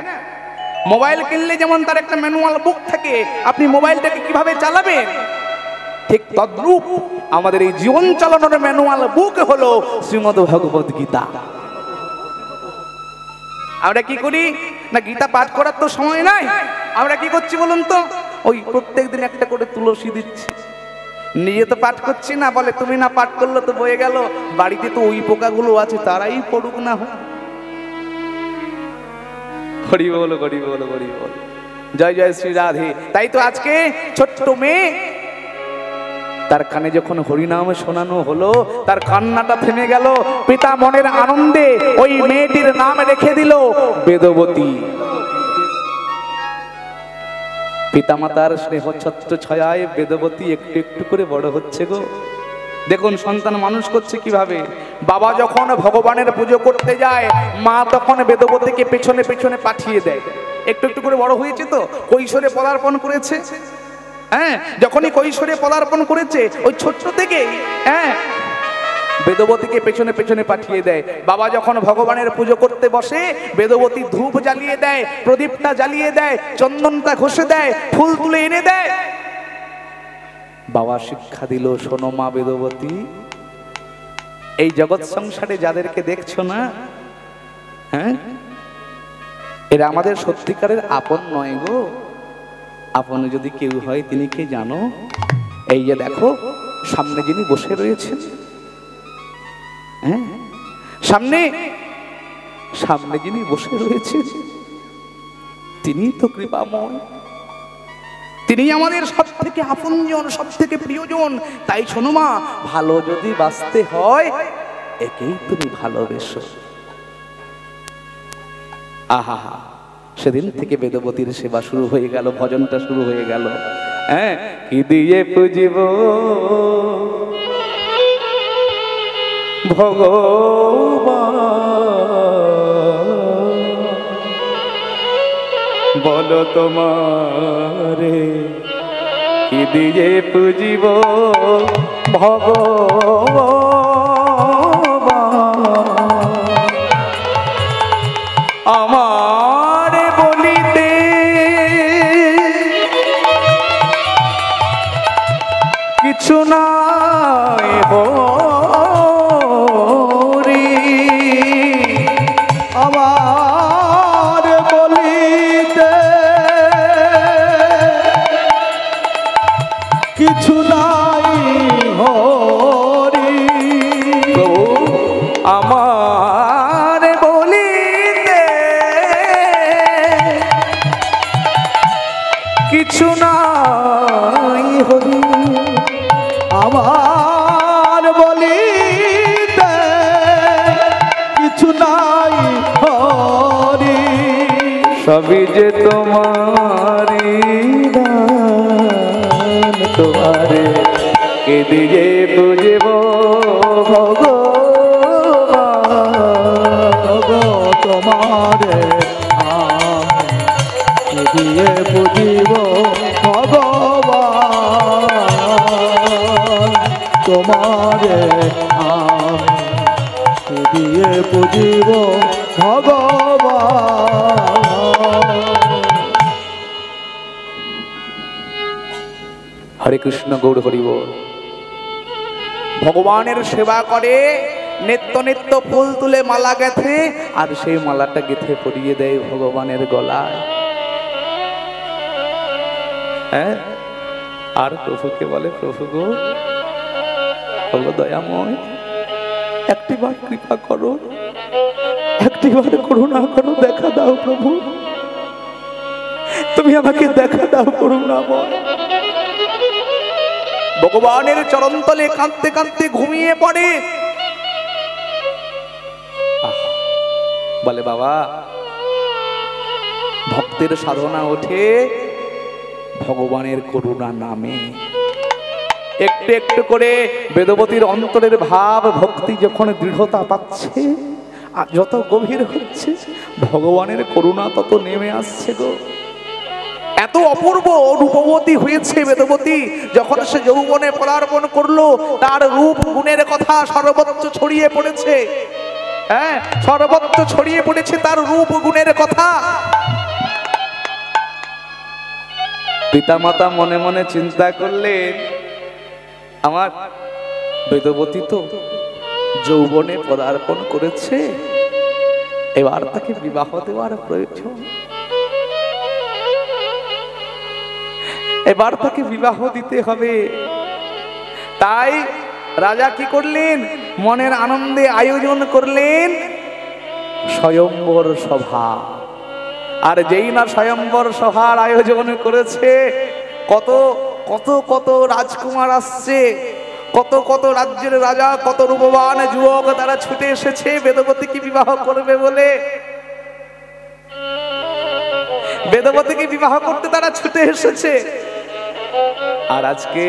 মোবাইল কিনলে যেমন তার একটা ম্যানুয়াল বুক থাকে, আপনি মোবাইলটাকে কিভাবে চালাবেন, ঠিক তদ্রূপ আমাদের এই জীবন চালানোর ম্যানুয়াল বুক হলো শ্রীমদ্ ভগবদ গীতা। আমরা কি করি না, গীতা পাঠ করার তো সময় নাই, আমরা কি করছি বলুন তো, ওই প্রত্যেকদিন একটা করে তুলসী দিচ্ছি, নিজে তো পাঠ করছি না, বলে তুমি না পাঠ করলে তো বয়ে গেল, বাড়িতে তো ওই পোকাগুলো আছে তারাই পড়ুক না। হরি বল, হরি বল, হরি বল, জয় জয় শ্রী রাধে। তাই তো আজকে ছোট্ট মেয়ে, তার কানে যখন হরিনাম শোনানো হলো, তার কান্নাটা থেমে গেল, পিতা মনের আনন্দে ওই মেয়েটির নাম রেখে দিল বেদবতী। পিতামাতার স্নেহ ছত্র ছয়ায় বেদবতী একটু একটু করে বড় হচ্ছে গো। দেখুন সন্তান মানুষ করছে কিভাবে। বাবা যখন ভগবানের পুজো করতে যায়, মা তখন বেদবতীকে পেছনে পেছনে পাঠিয়ে দেয়। একটু একটু করে বড় হয়েছে তো, কৈশোরে পদার্পণ করেছে। হ্যাঁ, যখনই কৈশোরে পদার্পণ করেছে, ওই ছোট্ট থেকে হ্যাঁ বেদবতীকে পেছনে পেছনে পাঠিয়ে দেয়। বাবা যখন ভগবানের পুজো করতে বসে, বেদবতী ধূপ জ্বালিয়ে দেয়, প্রদীপটা জ্বালিয়ে দেয়, চন্দনটা ঘষে দেয়, ফুল তুলে এনে দেয়। বাবা শিক্ষা দিল, শোনো মা বেদবতী, এই জগৎ সংসারে যাদেরকে দেখছো না, হ্যাঁ, এরা আমাদের সত্যিকারের আপন নয় গো। আপন যদি কেউ হয় তিনি কে জানো? এই যে দেখো সামনে যিনি বসে রয়েছেন, হ্যাঁ, সামনে সামনে যিনি বসে রয়েছেন তিনি তো কৃপাময়, তিনি আমাদের সব থেকে আপনজন, সব থেকে প্রিয়জন। তাই শোনো মা, ভালো যদি বাঁচতে হয় একেই তুমি ভালোবেসো। আহা, সেদিন থেকে বেদবতীর সেবা শুরু হয়ে গেল, ভজনটা শুরু হয়ে গেল। হ্যাঁ, কি দিয়ে পুজিব ভগবান, বলো তোমারে কি দিয়ে পুজিব ভগবান। আমার বলিতে কিছু নাই হরি,
আমার বলিতে কিছু নাই হরি,
আমার বলিতে কিছু নাই হরি,
আমার বলিতে কিছু নাই হরি,
সবই যে তোমারি দান, তোমারে কে দিয়ে বুঝব ভগবান।
গো তোমারে আমি দিয়ে বুঝিব ভগবান, তোমারে আমি দিয়ে বুঝিব ভগবান।
হরে কৃষ্ণ, গৌর হরি বল। ভগবানের সেবা করে, নিত্য নিত্য ফুল তুলে মালা গেথে, আর সেই মালাটা গেথে পরিয়ে দেয় ভগবানের গলায়। হ্যাঁ, আর প্রভুকে বলে, প্রভু গো, বলো দয়াময়, একটিবার কৃপা করো, একটিবার করুণা করো, দেখা দাও প্রভু, তুমি আমাকে দেখা দাও করুণাময়। ভগবানের চরণতলে কাঁদতে কাঁদতে ঘুমিয়ে পড়ে। বলে বাবা, ভক্তের সাধনা ওঠে ভগবানের করুণা নামে। একটু একটু করে বেদবতীর অন্তরের ভাব ভক্তি যখন দৃঢ়তা পাচ্ছে, আর যত গভীর হচ্ছে, ভগবানের করুণা তত নেমে আসছে গো। এত অপূর্ব রূপবতী হয়েছে বেদবতী, যখন সে যৌবনে পদার্পণ করলো তার রূপ গুণের কথা সর্বত্র ছড়িয়ে পড়েছে। হ্যাঁ, সর্বত্র ছড়িয়ে পড়েছে তার রূপ গুণের কথা। পিতামাতা মনে মনে চিন্তা করলেন, আমার বেদবতী তো যৌবনে পদার্পণ করেছে, এবার তাকে বিবাহ দেওয়ার প্রয়োজন, এবার তাকে বিবাহ দিতে হবে। তাই রাজা কি করলেন, মনের আনন্দে আয়োজন করলেন স্বয়ম্বর সভা। আর যেই না স্বয়ম্বর সভার আয়োজন করেছে, কত কত কত রাজকুমার আসছে, কত কত রাজ্যের রাজা, কত রূপবান যুবক তারা ছুটে এসেছে বেদবতীকে বিবাহ করবে বলে। বেদবতীকে বিবাহ করতে তারা ছুটে এসেছে। আর আজকে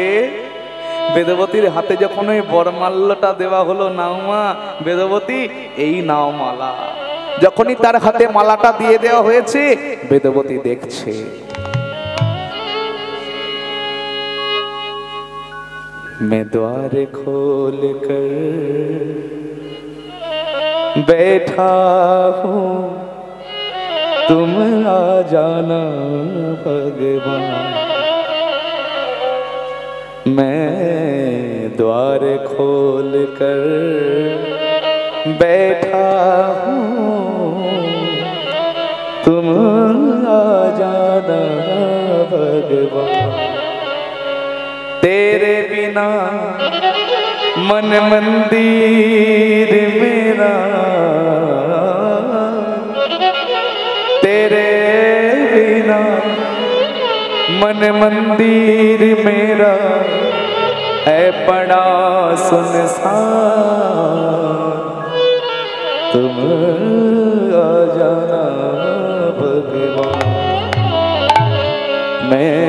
বেদবতীর হাতে যখন ওই বরমাল্যটা দেওয়া হলো, নাও মা বেদবতী, এই নাও মালা। যখনই তার হাতে মালাটা দিয়ে দেওয়া হয়েছে, বেদবতী দেখছে मैं द्वार खोल कर बैठा हूँ, तुम आ जाना भगवान। मैं द्वार खोल कर बैठा हूँ, तुम आ जाना भगवान। तेरे बिना मन मंदिर मेरा, तेरे बिना मन मंदिर मेरा है बड़ा सुनसान, तुम आ जाना भगवान। मैं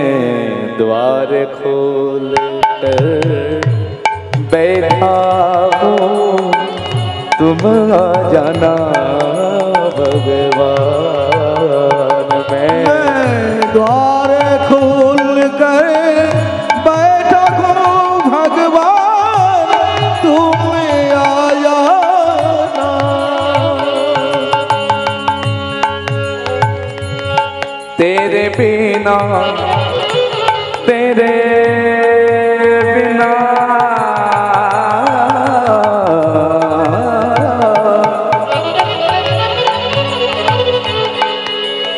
द्वार खोल कर बैठा हूँ, तुम आ जाना भगवान। मैं
द्वार खोल कर बैठा हूँ भगवान, तुम आ जाना।
तेरे बिना, तेरे बिना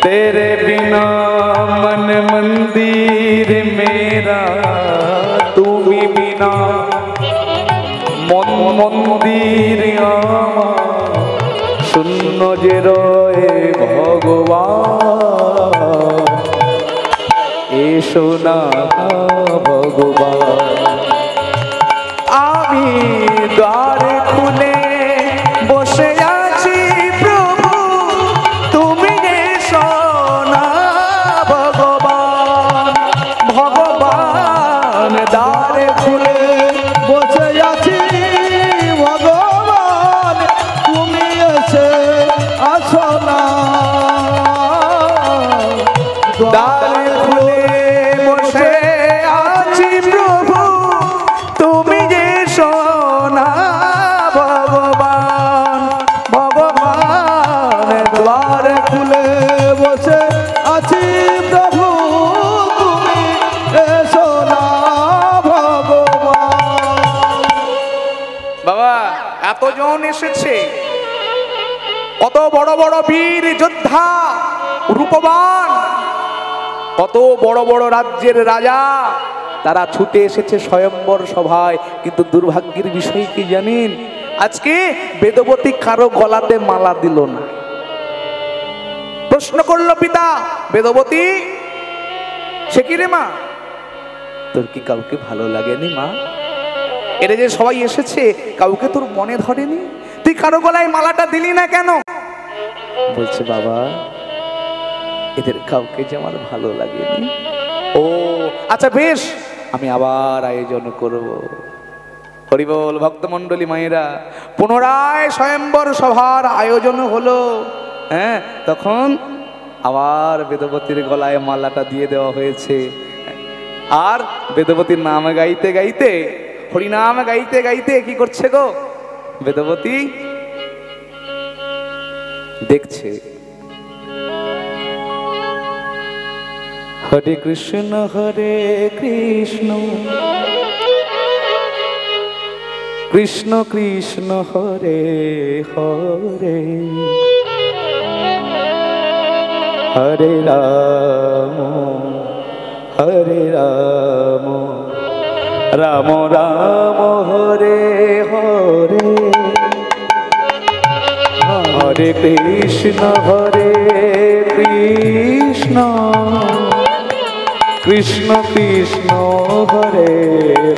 तेरे बिना मन मंदिर मेरा, তুমি বিনা মন মন্দির আমার শূন্য যে রয়ে ভগবান। এসো না ভগবান, আমি দ্বার খুলে বসে আছি প্রভু, তুমি এসো না ভগবান। ভগবান দ্বার খুলে
বসে আছি ভগবান, তুমি এসে আসো না।
দ্বার খুলে বসে আছি প্রভু, তুমি এসো না ভগবান। ভগবান দ্বার
খুলে বসে আছি প্রভু, তুমি এসো না ভগবান।
বাবা এতজন এসেছে, কত বড় বড় বীর যোদ্ধা রূপবান, কত বড় বড় রাজ্যের রাজা, তারা ছুটে এসেছে স্বয়ম্বর সভায়। কিন্তু দুর্ভাগ্যের বিষয় কি জানেন, আজকে বেদবতী কারো গলাতে মালা দিল না। প্রশ্ন করলো পিতা, বেদবতী সে কি রে মা, তোর কি কাউকে ভালো লাগেনি মা? এরা যে সবাই এসেছে, কাউকে তোর মনে ধরেনি? তুই কারো গলায় মালাটা দিলি না কেন? বলছে বাবা, এদের কাউকে যে আমার ভালো লাগেনি। ও আচ্ছা বেশ, আমি আবার আয়োজন করব। হরিবল ভক্তমণ্ডলী মায়েরা, পুনরায় স্বয়ম্বর সভার আয়োজন হলো। হ্যাঁ, তখন আবার বেদবতীর গলায় মালাটা দিয়ে দেওয়া হয়েছে। আর বেদবতীর নাম গাইতে গাইতে, হরিনাম গাইতে গাইতে কি করছে গো বেদবতী? দেখছে হরে কৃষ্ণ কৃষ্ণ কৃষ্ণ হরে হরে, হরে রাম রাম রাম হরে হরে, হরে কৃষ্ণ কৃষ্ণ কৃষ্ণ হরে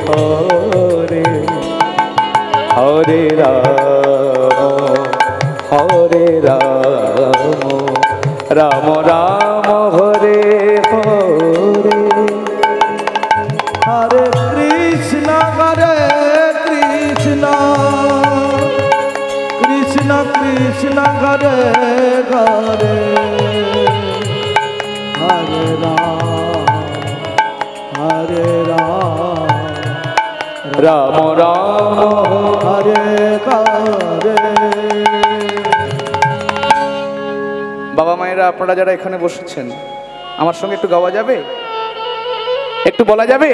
হরে, হরে রাম রাম রাম হরে হরে।
হরে কৃষ্ণ কৃষ্ণ কৃষ্ণ হরে হরে, হরে রাম
রাম রাম
হরে হরে।
বাবা মায়েরা, আপনারা যারা এখানে বসেছেন, আমার সঙ্গে একটু গাওয়া যাবে? একটু বলা যাবে?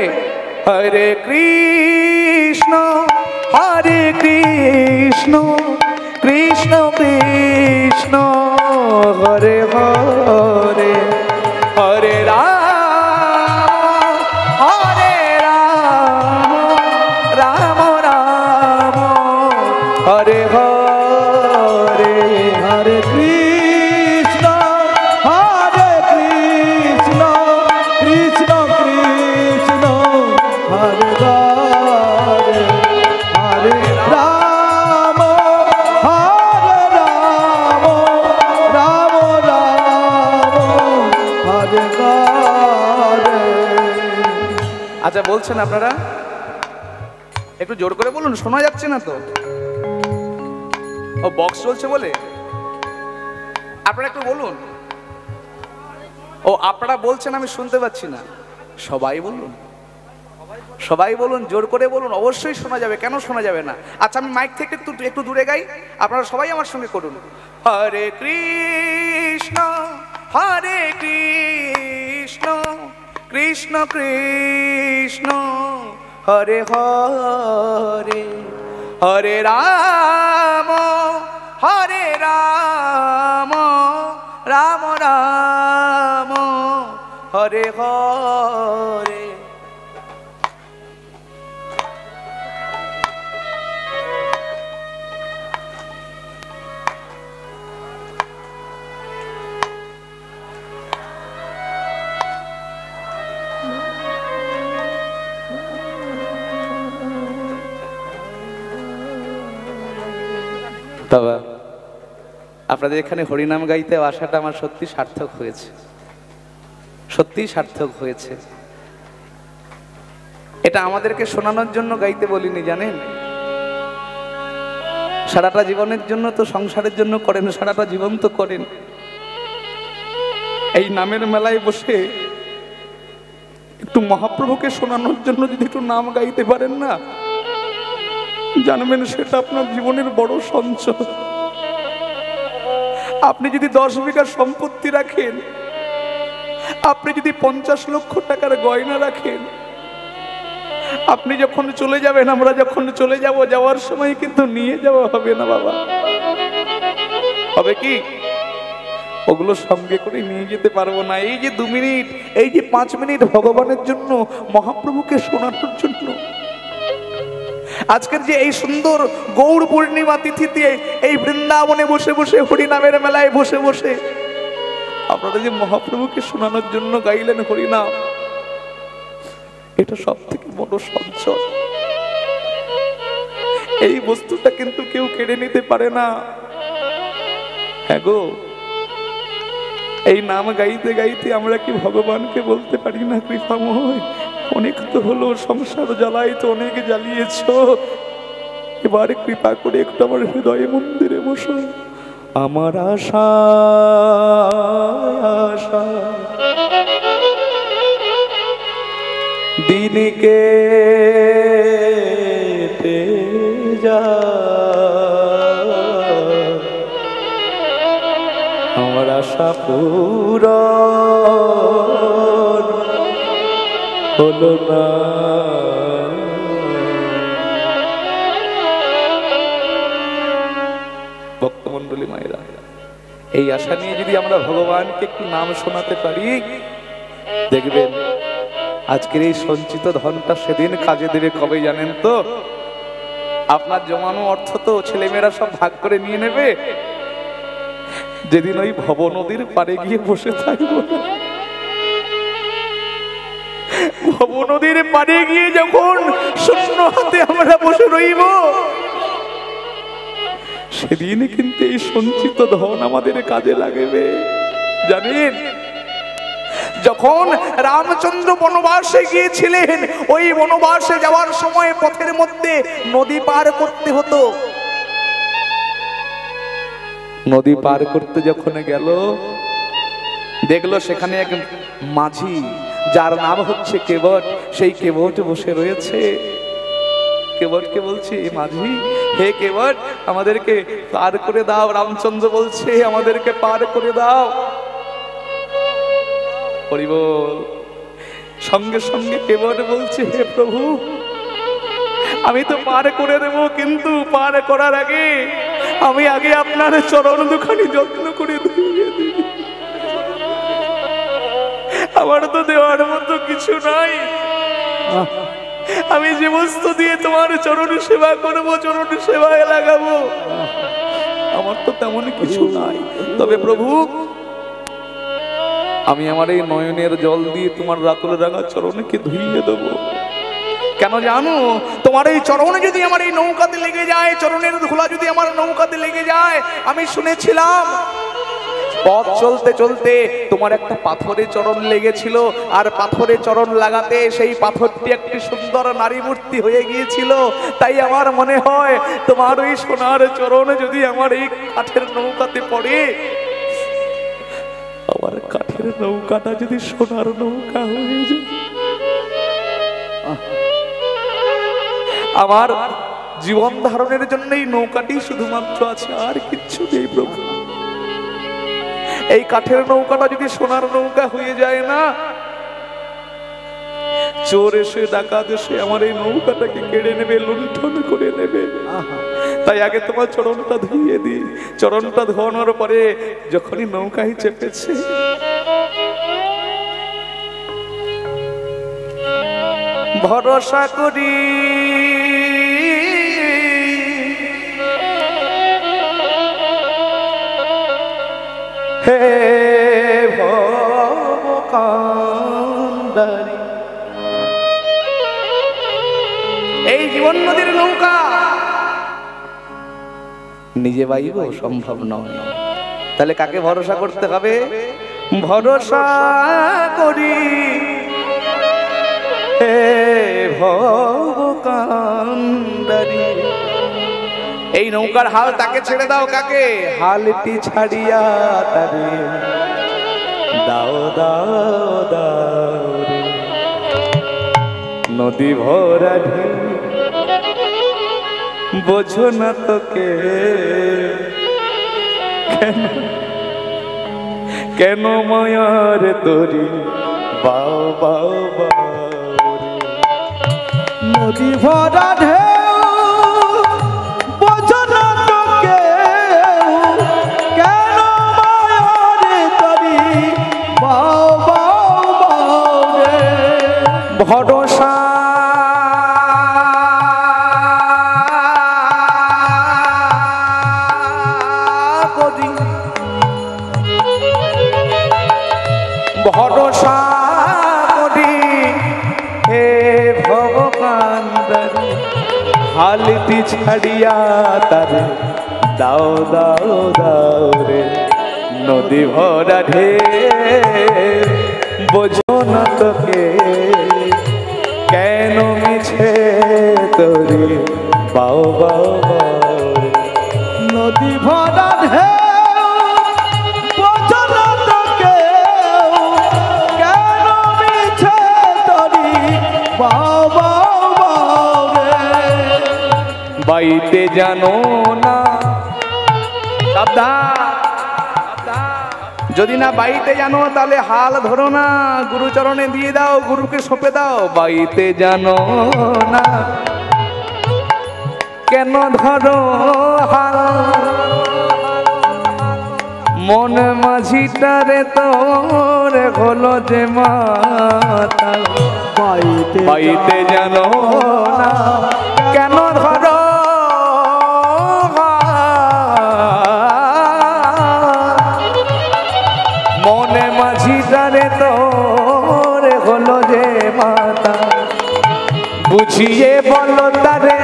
হরে কৃষ্ণ কৃষ্ণ কৃষ্ণ হরে হরে, হরে রাম রাম রাম হরে হরে,
হরে কৃষ্ণ কৃষ্ণ কৃষ্ণ হরে হরে, হরে রাম রাম হরে হরে।
আচ্ছা, বলছেন আপনারা? একটু জোর করে বলুন, শোনা যাচ্ছে না তো। ও বক্স চলছে বলে আপনারা একটু বলুন। ও আপনারা বলছেন, আমি শুনতে পাচ্ছি না। সবাই বলুন, সবাই বলুন, জোর করে বলুন, অবশ্যই শোনা যাবে। কেন শোনা যাবে না? আচ্ছা, আমি মাইক থেকে একটু দূরে গাই, আপনারা সবাই আমার সঙ্গে করুন। হরে কৃষ্ণ কৃষ্ণ কৃষ্ণ হরে হরে, হরে রাম রাম রাম হরে হরে। বাবা, আপনাদের এখানে হরিনাম গাইতে আসাটা আমার সত্যি সার্থক হয়েছে, সত্যি সার্থক হয়েছে। এটা আমাদেরকে শোনানোর জন্য গাইতে বলিনি, জানেন? সারাটা জীবনের জন্য তো, সংসারের জন্য করেন, সারাটা জীবন তো করেন। এই নামের মেলায় বসে একটু মহাপ্রভুকে শোনানোর জন্য যদি একটু নাম গাইতে পারেন না, জানবেন সেটা আপনার জীবনের বড় সঞ্চয়। আপনি যদি 10 বিঘা সম্পত্তি রাখেন, আপনি যদি 50 লক্ষ টাকার গয়না রাখেন, আপনি যখন চলে যাবেন, আমরা যখন চলে যাব, যাওয়ার সময় কিন্তু নিয়ে যাওয়া হবে না বাবা। হবে কি? ওগুলো সঙ্গে করে নিয়ে যেতে পারবো না। এই যে 2 মিনিট, এই যে 5 মিনিট ভগবানের জন্য, মহাপ্রভুকে শোনানোর জন্য, আজকের যে এই সুন্দর গৌর পূর্ণিমা তিথিতে এই বৃন্দাবনে বসে বসে, হরিনামের মেলায় বসে বসে আপনারা যে মহাপ্রভুকে শোনানোর জন্য গাইলেন হরিনাম, এটা সব থেকে বড় সঞ্চয়। এই বস্তুটা কিন্তু কেউ কেড়ে নিতে পারে না। হ্যাঁ গো, এই নাম গাইতে গাইতে আমরা কি ভগবানকে বলতে পারি না, কৃপাময় অনেক তো হলো, সংসার জ্বালাই তো অনেক জ্বালিয়েছ, এবারে কৃপা করে একটু আমার হৃদয় মন্দিরে বসো, আমার আশা আশা দিন কেটে যায়, আমার আশা পূরণ হলো না। ভক্তমণ্ডলী মায়েরা, এই আশা নিয়ে যদি আমরা ভগবানকে একটু নাম শোনাতে পারি, দেখবেন আজকের এই সঞ্চিত ধনটা সেদিন কাজে দেবে কবে জানেন তো? আপনার জমানো অর্থ তো ছেলেমেয়েরা সব ভাগ করে নিয়ে নেবে যেদিন ওই ভব নদীর পাড়ে গিয়ে বসে থাকবো। ভব নদীর পাড়ে গিয়ে যখন শূন্য হাতে আমরা বসে রইব, সেদিন কিন্তু এই সঞ্চিত ধন আমাদের কাজে লাগবে। জানেন, যখন রামচন্দ্র বনবাসে গিয়েছিলেন, ওই বনবাসে যাওয়ার সময় পথের মধ্যে নদী পার করতে হতো। নদী পার করতে যখন গেল, দেখলো সেখানে এক মাঝি, যার নাম হচ্ছে কেবট, সেই কেবট বসে রয়েছে। কেবটকে বলছে, মাঝি, হে কেবট, আমাদেরকে পার করে দাও। রামচন্দ্র বলছে, আমাদেরকে পার করে দাও। হরিবল। সঙ্গে সঙ্গে কেবট বলছে, হে প্রভু, আমি তো পার করে দেব, কিন্তু পার করার আগে আমি আগে আপনার চরণ দুখানি যত্ন করে ধুইয়ে দিই। আমার তো দেওয়ার মতো কিছু নাই, আমি যে বস্তু দিয়ে তোমার চরণ সেবা করবো, চরণ সেবায় লাগাবো, আমার তো তেমন কিছু নাই। তবে প্রভু, আমি আমার এই নয়নের জল দিয়ে তোমার রাতুল রাঙা চরণকে ধুইয়ে দেবো। কেন জানো? তোমার এই চরণ যদি আমার এই নৌকাতে লেগে যায়, চরণের ধুলা যদি আমার নৌকাতে লেগে যায়, আমি শুনেছিলাম পথ চলতে চলতে তোমার একটা পাথরে চরণ লেগেছিল, আর পাথরে চরণ লাগাতে সেই পাথরটি একটি সুন্দর নারী মূর্তি হয়ে গিয়েছিল। তাই আমার মনে হয় তোমার ওই সোনার চরণ যদি আমার এই কাঠের নৌকাতে পড়ে, আমার কাঠের নৌকাটা যদি সোনার নৌকা হয়ে যায়, আমার জীবন ধারণের জন্য এই নৌকাটি শুধুমাত্র আছে, আর কিচ্ছু নেই প্রভু। এই কাঠের নৌকাটা যদি সোনার নৌকা হয়ে যায় না, চোর এসে ডাকাত এসে আমার এই নৌকাটাকে কেড়ে নেবে, লুণ্ঠন করে নেবে। তাই আগে তোমার চরণটা ধুইয়ে দিই। চরণটা ধোয়ানোর পরে যখনই নৌকায় চেপেছে, ভরসা করি হে ভবকান্ডারী, এই জীবন নদীর নৌকা নিজে বাইব সম্ভব নয়, তাহলে কাকে ভরসা করতে হবে? ভরসা করি হে ভবকান্ডারী। এই নৌকার হাল তাকে ছেড়ে দাও। কাকে? হালটি ছাড়িয়া তারে দাও দাও দাও রে। নদী ভরা ঢেউ বোঝো না তোকে, কেন মায়ার তরি বাও বাও বাও রে।
নদী ভরা ঢেউ বোঝো না তোকে, কেন মায়ার তরি বাও বাও বাও রে।
ভরসা করি, ভরসা করি হে ভবকান্ডারী, হালটি ছাড়িয়া তারে দাও দাও দাও রে। নদী ভরা ঢেউ বোঝো না তোকে, কেন মিছে তরি বাও বাও বাও রে।
নদী ভরা ঢেউ
বাইতে জানো না। সাবধান, যদি না বাইতে জানো তাহলে হাল ধরো না, গুরুচরণে দিয়ে দাও, গুরুকে সঁপে দাও। বাইতে জানো না কেন ধরো হাল, মন মাঝিটারে তোর হলো যে মাতা। বাইতে জানো না কেন ধরো মনে মাঝিটারে তোর হলো যে মাতা। বুঝিয়ে বলো তারে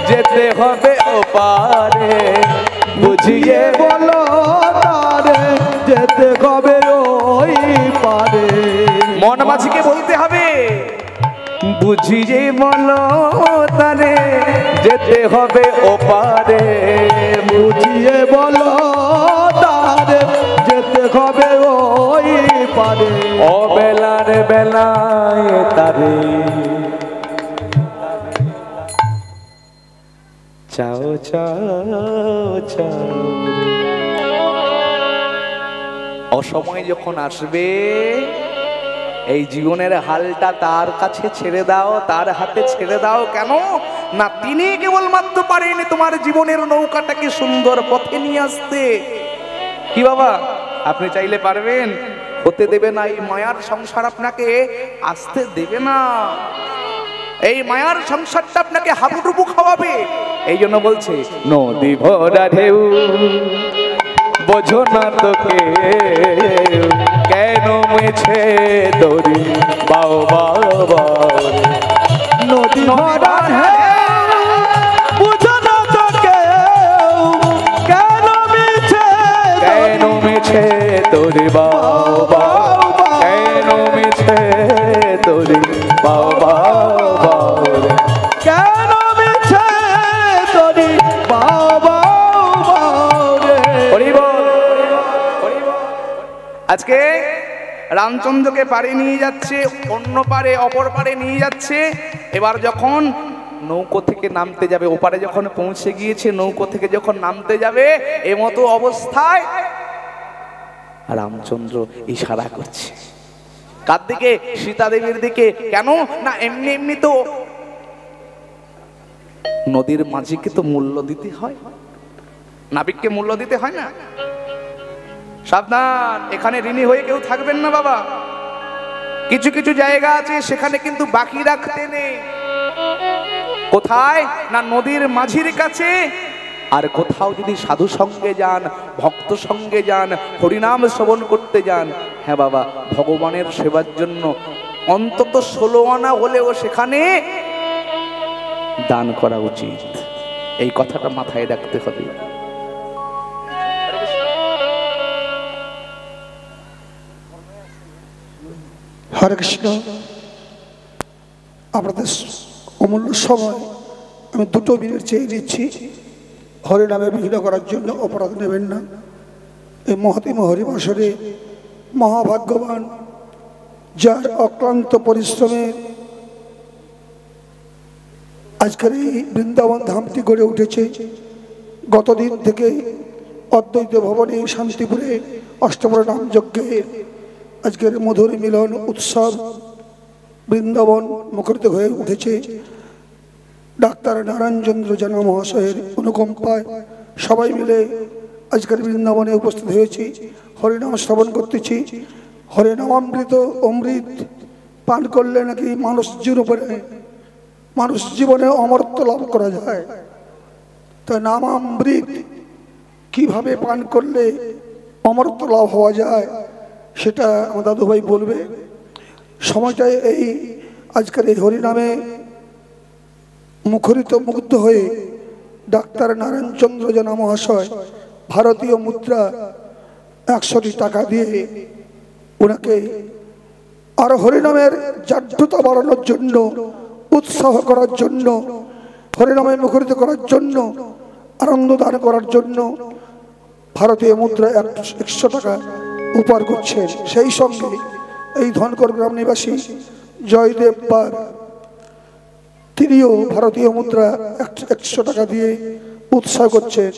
যেতে হবে ওপারে, বুঝিয়ে
বলো তারে যেতে হবে ওই পারে।
মন মাঝিকে বলতে হবে, বুঝিয়ে বলো তারে যেতে হবে ওপারে।
বুঝিয়ে বলো তারে যেতে হবে ওই পারে।
অবেলার বেলায় তারে চাও চাও চাও। অসময় যখন আসবে এই জীবনের হালটা তার কাছে ছেড়ে দাও, তার হাতে ছেড়ে দাও। কেন না, তিনি কেবলমাত্র পারেন তোমার জীবনের নৌকাটাকে সুন্দর পথে নিয়ে আসতে। কি বাবা, আপনি চাইলে পারবেন? হতে দেবে না, এই মায়ার সংসার আপনাকে আসতে দেবে না। এই মায়ার সংসারটা আপনাকে হাবুডুবু খাওয়াবে। এই জন্য বলছে নদী ভরা ঢেউ বোঝো না তোকে, কেন মেছে দড়ি বাও বাও বাও।
নদী ভরা বুঝো না তোকে, কেন মিছে
কেন মেছে দড়ি বাও বাও, কেন মেছে দড়ি বাও বাও বাও।
কেন মিছে তোরি বাবা রে।
হরি বল, হরি বল। আজকে রামচন্দ্রকে পারে নিয়ে যাচ্ছে, অন্য পারে অপর পারে নিয়ে যাচ্ছে। এবার যখন নৌকো থেকে নামতে যাবে, ওপারে যখন পৌঁছে গিয়েছে, নৌকো থেকে যখন নামতে যাবে, এমতো অবস্থায় রামচন্দ্র ইশারা করছে। কার দিকে? সীতা দেবীর দিকে। কেন না, এমনি এমনি তো নদীর মাঝিকে তো মূল্য দিতে হয়, নাবিককে মূল্য দিতে হয় না। সাবধান, এখানে ঋণী হয়ে কেউ থাকবেন না বাবা। কিছু কিছু জায়গা আছে সেখানে কিন্তু বাকি রাখতে নেই। কোথায় না, নদীর মাঝির কাছে। আর কোথাও যদি সাধু সঙ্গে যান, ভক্ত সঙ্গে যান, হরিনাম শ্রবণ করতে যান, হ্যাঁ বাবা, ভগবানের সেবার জন্য অন্তত 16 আনা হলেও সেখানে দান করা উচিত। এই কথাটা মাথায় রাখতে হবে।
হরে কৃষ্ণ। আপনাদের অমূল্য সময় আমি 2 মিনিট চেয়ে নিচ্ছি। হরি নামে বিঘ্ন করার জন্য অপরাধ নেবেন না। এই মহাতিম হরিবাসরে মহাভাগ্যবান, যার অক্লান্ত পরিশ্রমে আজকের এই বৃন্দাবন ধামটি গড়ে উঠেছে। গতদিন থেকে অদ্বৈত ভবনে শান্তিপুরে অষ্টপ্রহর নাম যজ্ঞের আজকের মধুর মিলন উৎসব বৃন্দাবন মুখরিত হয়ে উঠেছে। ডাক্তার নারায়ণচন্দ্র জানা মহাশয়ের অনুকম্পায় সবাই মিলে আজকের বৃন্দাবনে উপস্থিত হয়েছি। হরিনাম শ্রবণ করতেছি। হরিনামামৃত অমৃত পান করলে নাকি মানুষ জীবনে অমরত্ব লাভ করা যায়। তো নামামৃত কিভাবে পান করলে অমরত্ব লাভ হওয়া যায় সেটা আমার দাদুভাই বলবে। সময়টায় এই আজকের এই হরিনামে মুখরিত মুগ্ধ হয়ে ডাক্তার নারায়ণচন্দ্র জানা মহাশয় ভারতীয় মুদ্রা 100টি টাকা দিয়ে ওনাকে আর হরিনামের জাড্যতা বাড়ানোর জন্য, উৎসাহ করার জন্য, হরিনামে মুখরিত করার জন্য, আনন্দ দান করার জন্য ভারতীয় মুদ্রা 100 টাকা উপহার করছেন। সেই সঙ্গে এই ধনকর গ্রাম নিবাসী জয়দেব পার তিনিও ভারতীয় মুদ্রা 100 টাকা দিয়ে উৎসাহ করছেন।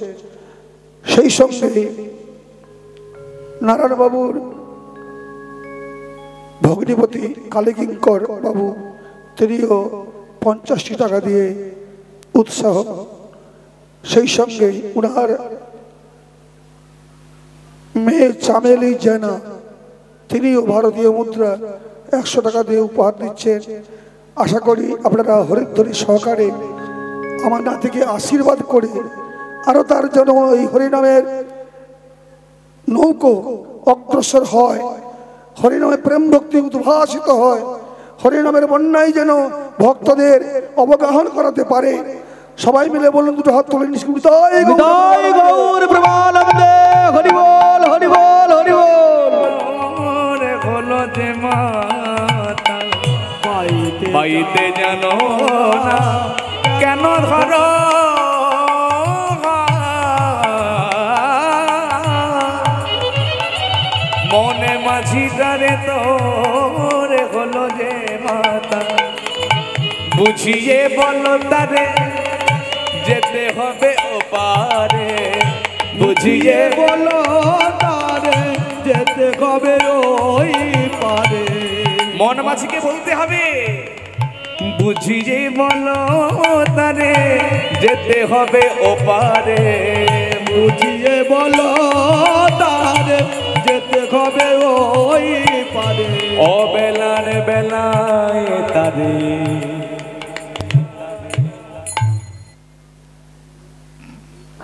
সেই সঙ্গে নারায়ণবাবুর ভগ্নিপতি কালীকিঙ্কর বাবু তিনিও 50 টাকা দিয়ে উৎসাহ। সেই সঙ্গে উনার মেয়ে চামেলি জেনা তিনিও ভারতীয় মুদ্রা 100 টাকা দিয়ে উপহার দিচ্ছেন। আশা করি আপনারা হরিধ্বনি সহকারে আমার নাতিকে আশীর্বাদ করে আরো তার জন্য এই হরিনামের নৌকো অগ্রসর হয়, হরিনামে প্রেম ভক্তি উদ্ভাসিত হয়, হরিনামের বন্যায় যেন ভক্তদের অবগাহন করাতে পারে। সবাই মিলে বলুন, দুটো হাত তুলে নিষ্কৃতায়
গৌর প্রেমানন্দে হরি বল হরি বল হরি বল।
হলো যে মাতা পাইতে জানো না কেন ধরো মনে মাঝিটারে তোরে হলো যে মাতা বুঝিয়ে বলো তারে যেতে হবে ওপারে, বুঝিয়ে
বলো তারে যেতে হবে ওই পারে।
মন মাঝিকে বলতে হবে বুঝিয়ে বলো তারে যেতে হবে ওপারে,
বুঝিয়ে বলো তারে যেতে হবে ওই পারে।
অবেলার বেলায় তারে।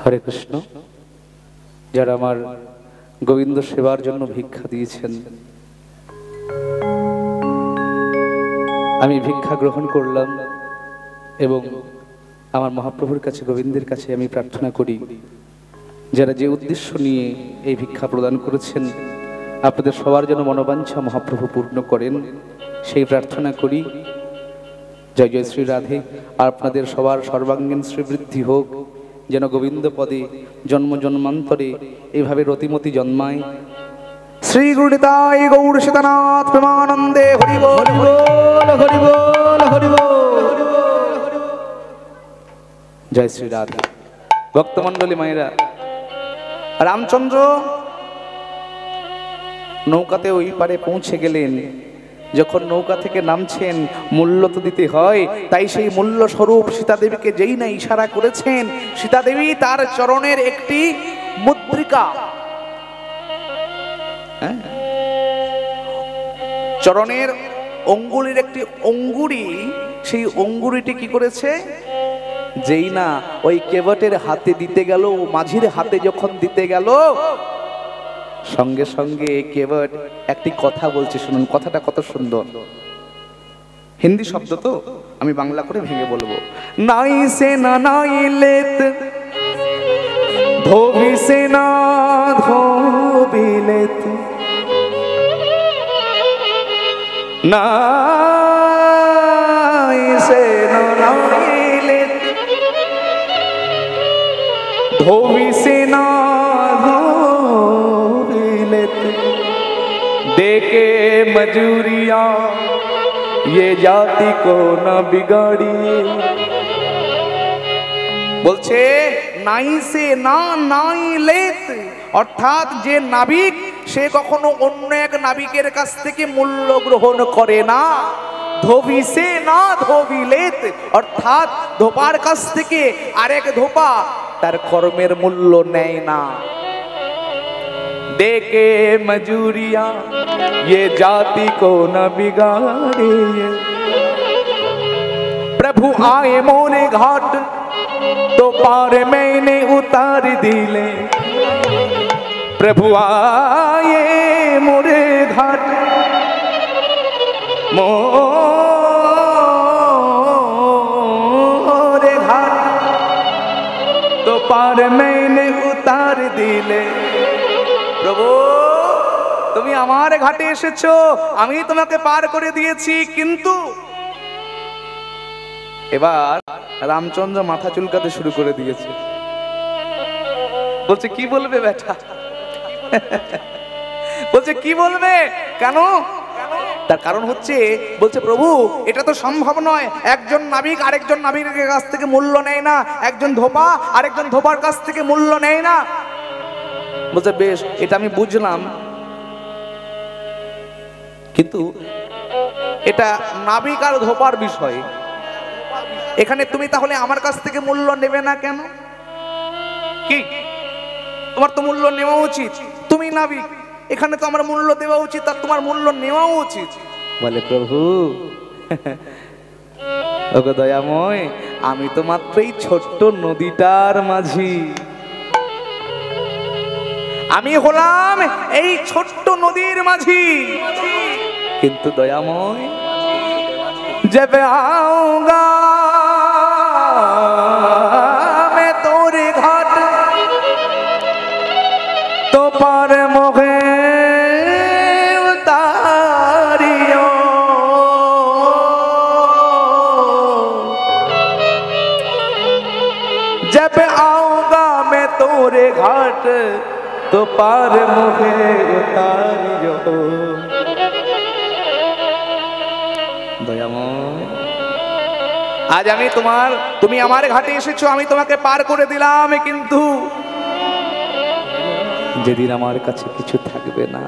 হরে কৃষ্ণ। যারা আমার গোবিন্দ সেবার জন্য ভিক্ষা দিয়েছেন, আমি ভিক্ষা গ্রহণ করলাম এবং আমার মহাপ্রভুর কাছে, গোবিন্দের কাছে আমি প্রার্থনা করি, যারা যে উদ্দেশ্য নিয়ে এই ভিক্ষা প্রদান করেছেন আপনাদের সবার যেন মনোবাঞ্ছা মহাপ্রভু পূর্ণ করেন, সেই প্রার্থনা করি। জয় জয় শ্রী রাধে। আর আপনাদের সবার সর্বাঙ্গীন শ্রীবৃদ্ধি হোক, যেন গোবিন্দ পদে জন্ম জন্মান্তরে এইভাবে রতিমতি জন্মায়। শ্রী গুরুনিতাই গৌর সীতানাথ প্রেমানন্দে হরি বল
হরি বল হরি বল।
জয় শ্রী রাধে। ভক্তমণ্ডলী মায়েরা, রামচন্দ্র নৌকাতে ওই পারে পৌঁছে গেলেন। যখন নৌকা থেকে নামছেন মূল্য তো দিতে হয়, তাই সেই মূল্য স্বরূপ সীতাদেবীকে যেই না ইশারা করেছেন, সীতাদেবী তার চরণের একটি মুদ্রিকা, চরণের অঙ্গুলির একটি অঙ্গুরি, সেই অঙ্গুরিটি কি করেছে, যেই না ওই কেবটের হাতে দিতে গেল, মাঝির হাতে যখন দিতে গেল, সঙ্গে সঙ্গে কেবট একটি কথা বলছে, শুনুন কথাটা কত সুন্দর। হিন্দি শব্দ তো, আমি বাংলা করে ভেঙে বলবো। নাই সে না নাই লেত ধোবি সে না ধোবি লেত, নাই সে না নাই লেত धोबी से ना धोबी लेते, देके मजूरिया ये जाति को ना बिगाड़ी। বলছে নাই সে না নাই লেত, অর্থাৎ যে নাবিক সে কখনো অন্য এক নাবিকের কাছ থেকে মূল্য গ্রহণ করে না। ধোবি সে না ধোবি লেত, অর্থাৎ ধোপার কাছ থেকে আরেক ধোপা তার কর্মের মূল্য নেয় না। देके मजूरिया ये जाति को न बिगाड़े, प्रभु आए मोरे घाट तो पार मैंने उतार दिले, प्रभु आए मोरे घाट मोरे घाट तो पार मैंने उतार दिले। প্রভু তুমি আমার ঘাটে এসেছো, আমি তোমাকে পার করে দিয়েছি, কিন্তু এবার রামচন্দ্র মাথা চুলকাতে শুরু করে দিয়েছে। বলছে কি বলবে বেটা, বলছে কি বলবে, কেন তার কারণ হচ্ছে, বলছে প্রভু এটা তো সম্ভব নয়, একজন নাবিক আরেকজন নাবিকের কাছ থেকে মূল্য নেয় না, একজন ধোপা আরেকজন ধোপার কাছ থেকে মূল্য নেয় না। বলছে বেশ, এটা আমি বুঝলাম, কিন্তু এটা নাবিক আর ধোপার বিষয়। এখানে তুমি তাহলে আমার কাছ থেকে মূল্য নেবে না কেন? কি তোমার তো মূল্য নেওয়া উচিত, তুমি নাবিক, এখানে তো আমার মূল্য দেওয়া উচিত আর তোমার মূল্য নেওয়াও উচিত। বলে প্রভু ওগো দয়াময়, আমি তো মাত্র এই ছোট্ট নদীটার মাঝি, আমি হলাম এই ছোট্ট নদীর মাঝি, কিন্তু দয়াময় जब आऊंगा मैं तोरे घाट तो पार मोहे उतारियो, जब आऊंगा मैं तोरे घाट तो पार मोहे उतारियो। আজ আমি তুমি আমার ঘাটে এসেছো, আমি তোমাকে পার করে দিলাম, কিন্তু যেদিন আমার কাছে কিছু থাকবে না,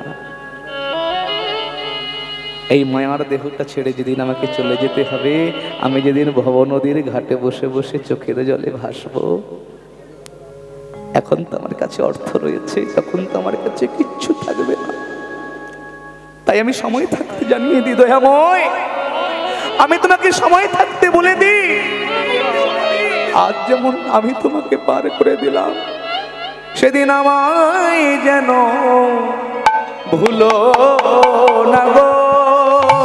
এই মায়ার দেহটা ছেড়ে যেদিন আমাকে চলে যেতে হবে, আমি যেদিন ভব নদীর ঘাটে বসে বসে চোখের জলে ভাসবো, এখন তো আমার কাছে অর্থ রয়েছে, তখন তো আমার কাছে কিচ্ছু থাকবে না। তাই আমি সময় থাকতে জানিয়ে দিই দয়াময়, আমি তোমাকে সময় থাকতে বলে দিই, আজ যেমন আমি তোমাকে পার করে দিলাম, সেদিন আমায় যেন ভুলো না গো,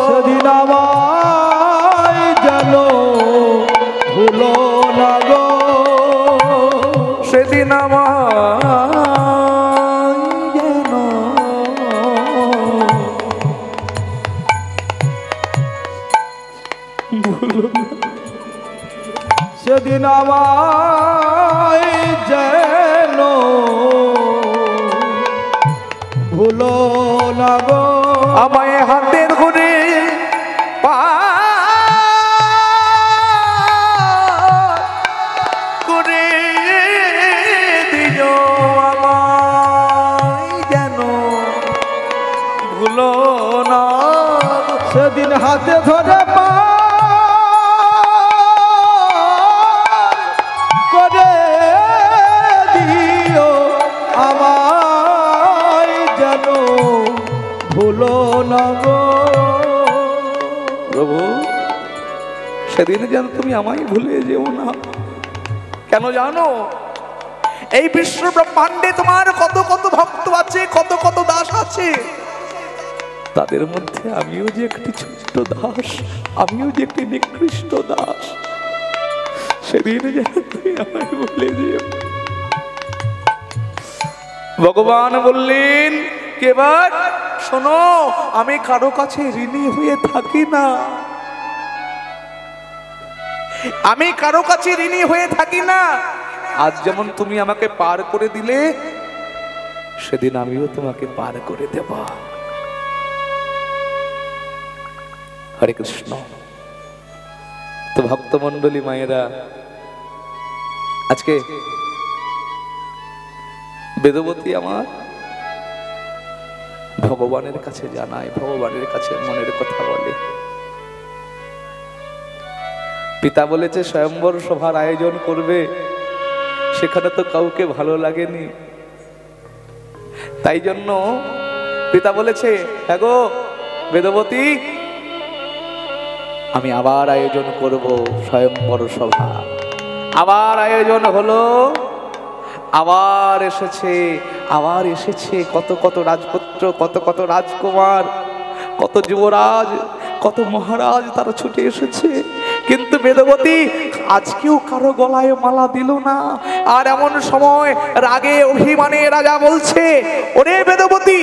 সেদিন আমায় যেন ভুলো না গো,
সেদিন আমায় যেন
সেদিন আমায় যেন ভুলো না গো,
আমায় হাতের ধরে করে দিও, আমায় যেন ভুলো না,
সেদিন হাতে ধরে করে দিও আমায় যেন ভুলো না গো।
প্রভু সেদিন যেন তুমি আমায় ভুলে যেও না। কেন জানো? এই বিশ্ব ব্রহ্মাণ্ডে তোমার কত কত ভক্ত আছে, কত কত দাস আছে, তাদের মধ্যে আমিও যে একটি ছোট্ট দাস, আমিও যে একটি নিকৃষ্ট দাস, সেদিন যেন তুমি আমায় ভুলে যেও। ভগবান বললেন কেবার শোনো, আমি কারো কাছে ঋণী হয়ে থাকি না, আমি কারো কাছে ঋণী হয়ে থাকি না। আজ যেমন তুমি আমাকে পার করে দিলে, সেদিন আমিও তোমাকে পার করে দেব। হরে কৃষ্ণ। তো ভক্তমণ্ডলী মায়েরা, আজকে বেদবতী আমার ভগবানের কাছে জানায়, ভগবানের কাছে মনের কথা বলে। পিতা বলেছে স্বয়ম্বর সভার আয়োজন করবে, সেখানে তো কাউকে ভালো লাগেনি, তাই জন্য পিতা বলেছে হ্যাঁ গো বেদবতী, আমি আবার আয়োজন করব স্বয়ম্বর সভা। আবার আয়োজন হলো, আবার এসেছে কত কত রাজপুত্র, কত কত রাজকুমার, কত যুবরাজ, কত মহারাজ, তারা ছুটে এসেছে। কিন্তু বেদবতী আজকেও কারো গলায় মালা দিল না। আর এমন সময় রাগে অভিমানে রাজা বলছে, ওরে বেদবতী,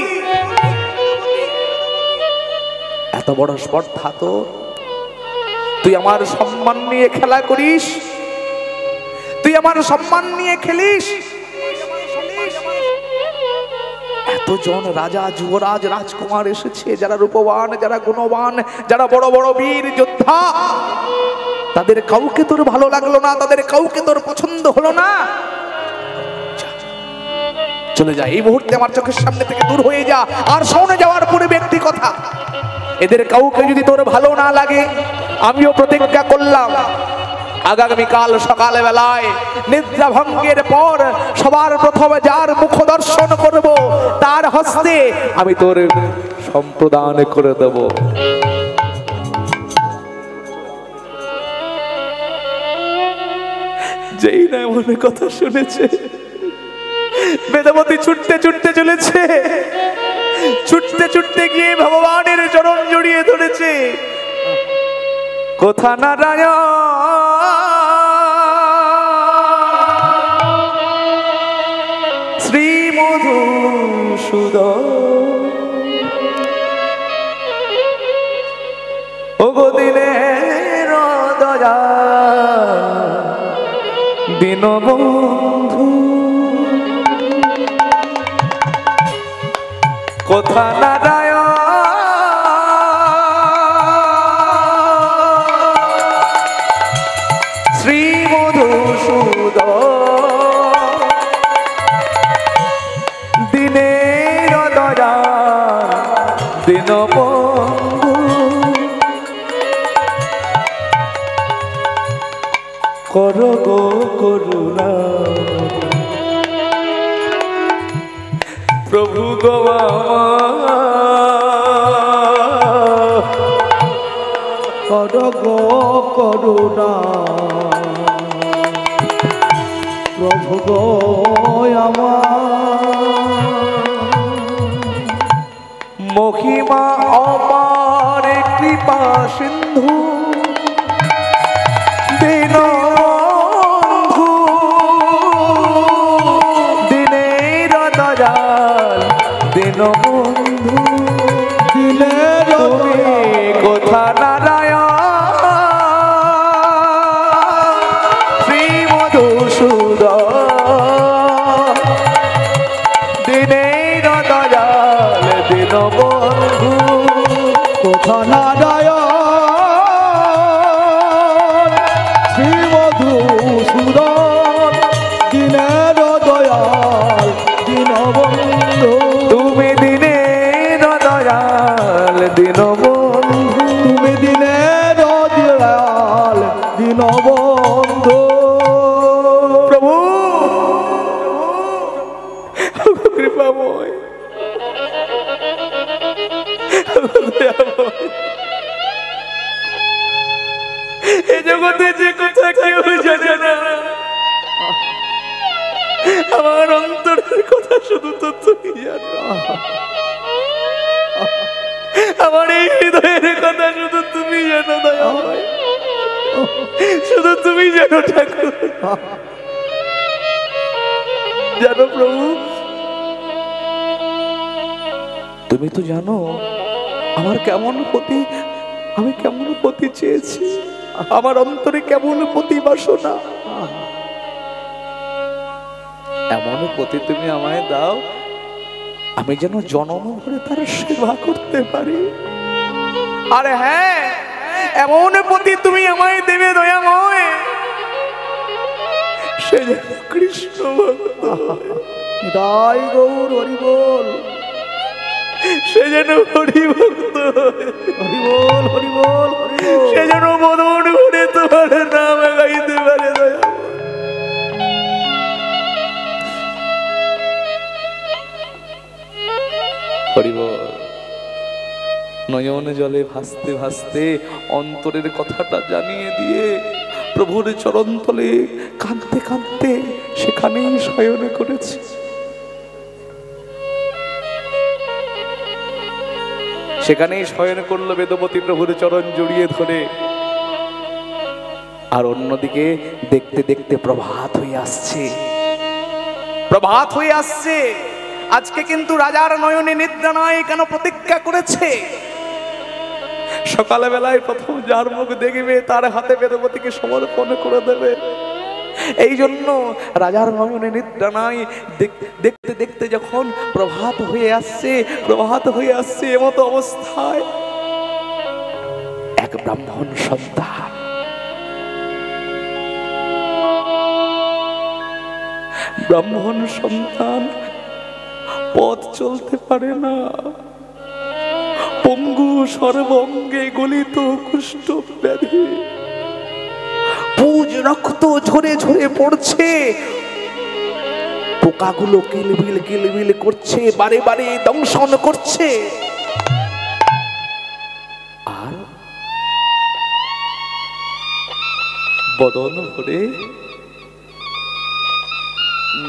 এত বড় স্পর্ধা তো, তুই আমার সম্মান নিয়ে খেলা করিস, তুই আমার সম্মান নিয়ে খেলিস, কতজন রাজা যুবরাজ রাজকুমার এসেছে, যারা রূপবান, যারা গুণবান, যারা বড় বড় বীর যোদ্ধা, তাদের কাউকে তোর ভালো লাগলো না, তাদের কাউকে তোর পছন্দ হলো না। চলে যা, এই মুহূর্তে আমার চোখের সামনে থেকে দূর হয়ে যা। আর শোনে যাওয়ার পূর্বে একটি কথা, এদের কাউকে যদি তোর ভালো না লাগে, আমিও প্রতিজ্ঞা করলাম আগামীকাল সকাল বেলায় নিদ্রা ভঙ্গের পর সবার প্রথমে যার মুখ দর্শন করব, তার হস্তে আমি তোর সম্প্রদান করে দেব। যেই না এমন কথা শুনেছে, বেদবতী ছুটতে ছুটতে চলেছে, ছুটতে ছুটতে গিয়ে ভগবানের চরণ জড়িয়ে ধরেছে। কোথা নারায়ণ শ্রী মধুসূদন, ওগো দিনের দয়া দীনবন্ধু, কোথা নারায়ণ শ্রী মধুসূদন, দিনের দয়া দীনবন্ধু, করো গো করুণা প্রভু গো
করো গো করুণা প্রভু গো
মহিমা অপার কৃপা সিন্ধু দীনবন্ধু, দিনের দয়াল দীনবন্ধু,
দিনের
তুমি কোথা নারায়ণ শ্রী মধুসূদন, দিনের দয়াল দীনবন্ধু,
কোথা নারায়ণ শ্রী মধুসূদন, দিনের দয়াল দীনবন্ধু,
তুমি দিনের দয়াল দীনবন্ধু,
তুমি দিনের দয়াল দীনবন্ধু।
প্রভু কৃপাময়, এ জগতে যে কথা কেউ জানে না, আমার অন্তরের কথা শুধু তো তুমি জানো, আমার এই হৃদয়ের কথা শুধু তুমি জানো দয়াময়, শুধু তুমি জানো ঠাকুর, জানো প্রভু, তুমি তো জানো আমার কেমন পতি, আমি কেমন পতি চেয়েছি, আমার অন্তরে কেমন পতি বাসনা, এমন পতি তুমি আমায় দাও আমি যেন জনম ভরে তার সেবা করতে পারি। আরে হ্যাঁ, এমন পতি তুমি আমায় দেবে দয়াময়, সে যেন কৃষ্ণ ভক্ত,
নিতাই গৌর হরি বল,
সে যেন হরি ভক্ত,
হরি বল হরি বল,
সে যেন মদন ভরে তোমার নাম গাইতে পারে দয়াময়। হরি বল। নয়ন জলে ভাসতে ভাসতে অন্তরের কথাটা জানিয়ে দিয়ে প্রভুর চরণ তলে কাঁদতে কাঁদতে সেখানেই শয়ন করেছে। সেখানেই শয়ন করলো বেদবতী প্রভুর চরণ জড়িয়ে ধরে। আর অন্যদিকে দেখতে দেখতে প্রভাত হয়ে আসছে, প্রভাত হয়ে আসছে। আজকে কিন্তু রাজার নয়নে নিদ্রা নয়, কেন প্রতিজ্ঞা করেছে সকালবেলায় প্রথম যার মুখ দেখবে তার হাতে বেদবতীকে সমর্পণ করে দেবে। এই জন্য রাজার নয়নে নিদ্রা নাই। দেখতে দেখতে যখন প্রভাত হয়ে আসছে এমতো অবস্থায় এক ব্রাহ্মণ সন্তান পথ চলতে পারে না, পঙ্গু, সর্বঙ্গে গলিত কুষ্ঠ ব্যাধি, পুজ রক্ত ঝরে ঝরে পড়ছে, পোকাগুলো কিলবিল করছে, বারে বারে দংশন করছে। আর বদন ভরে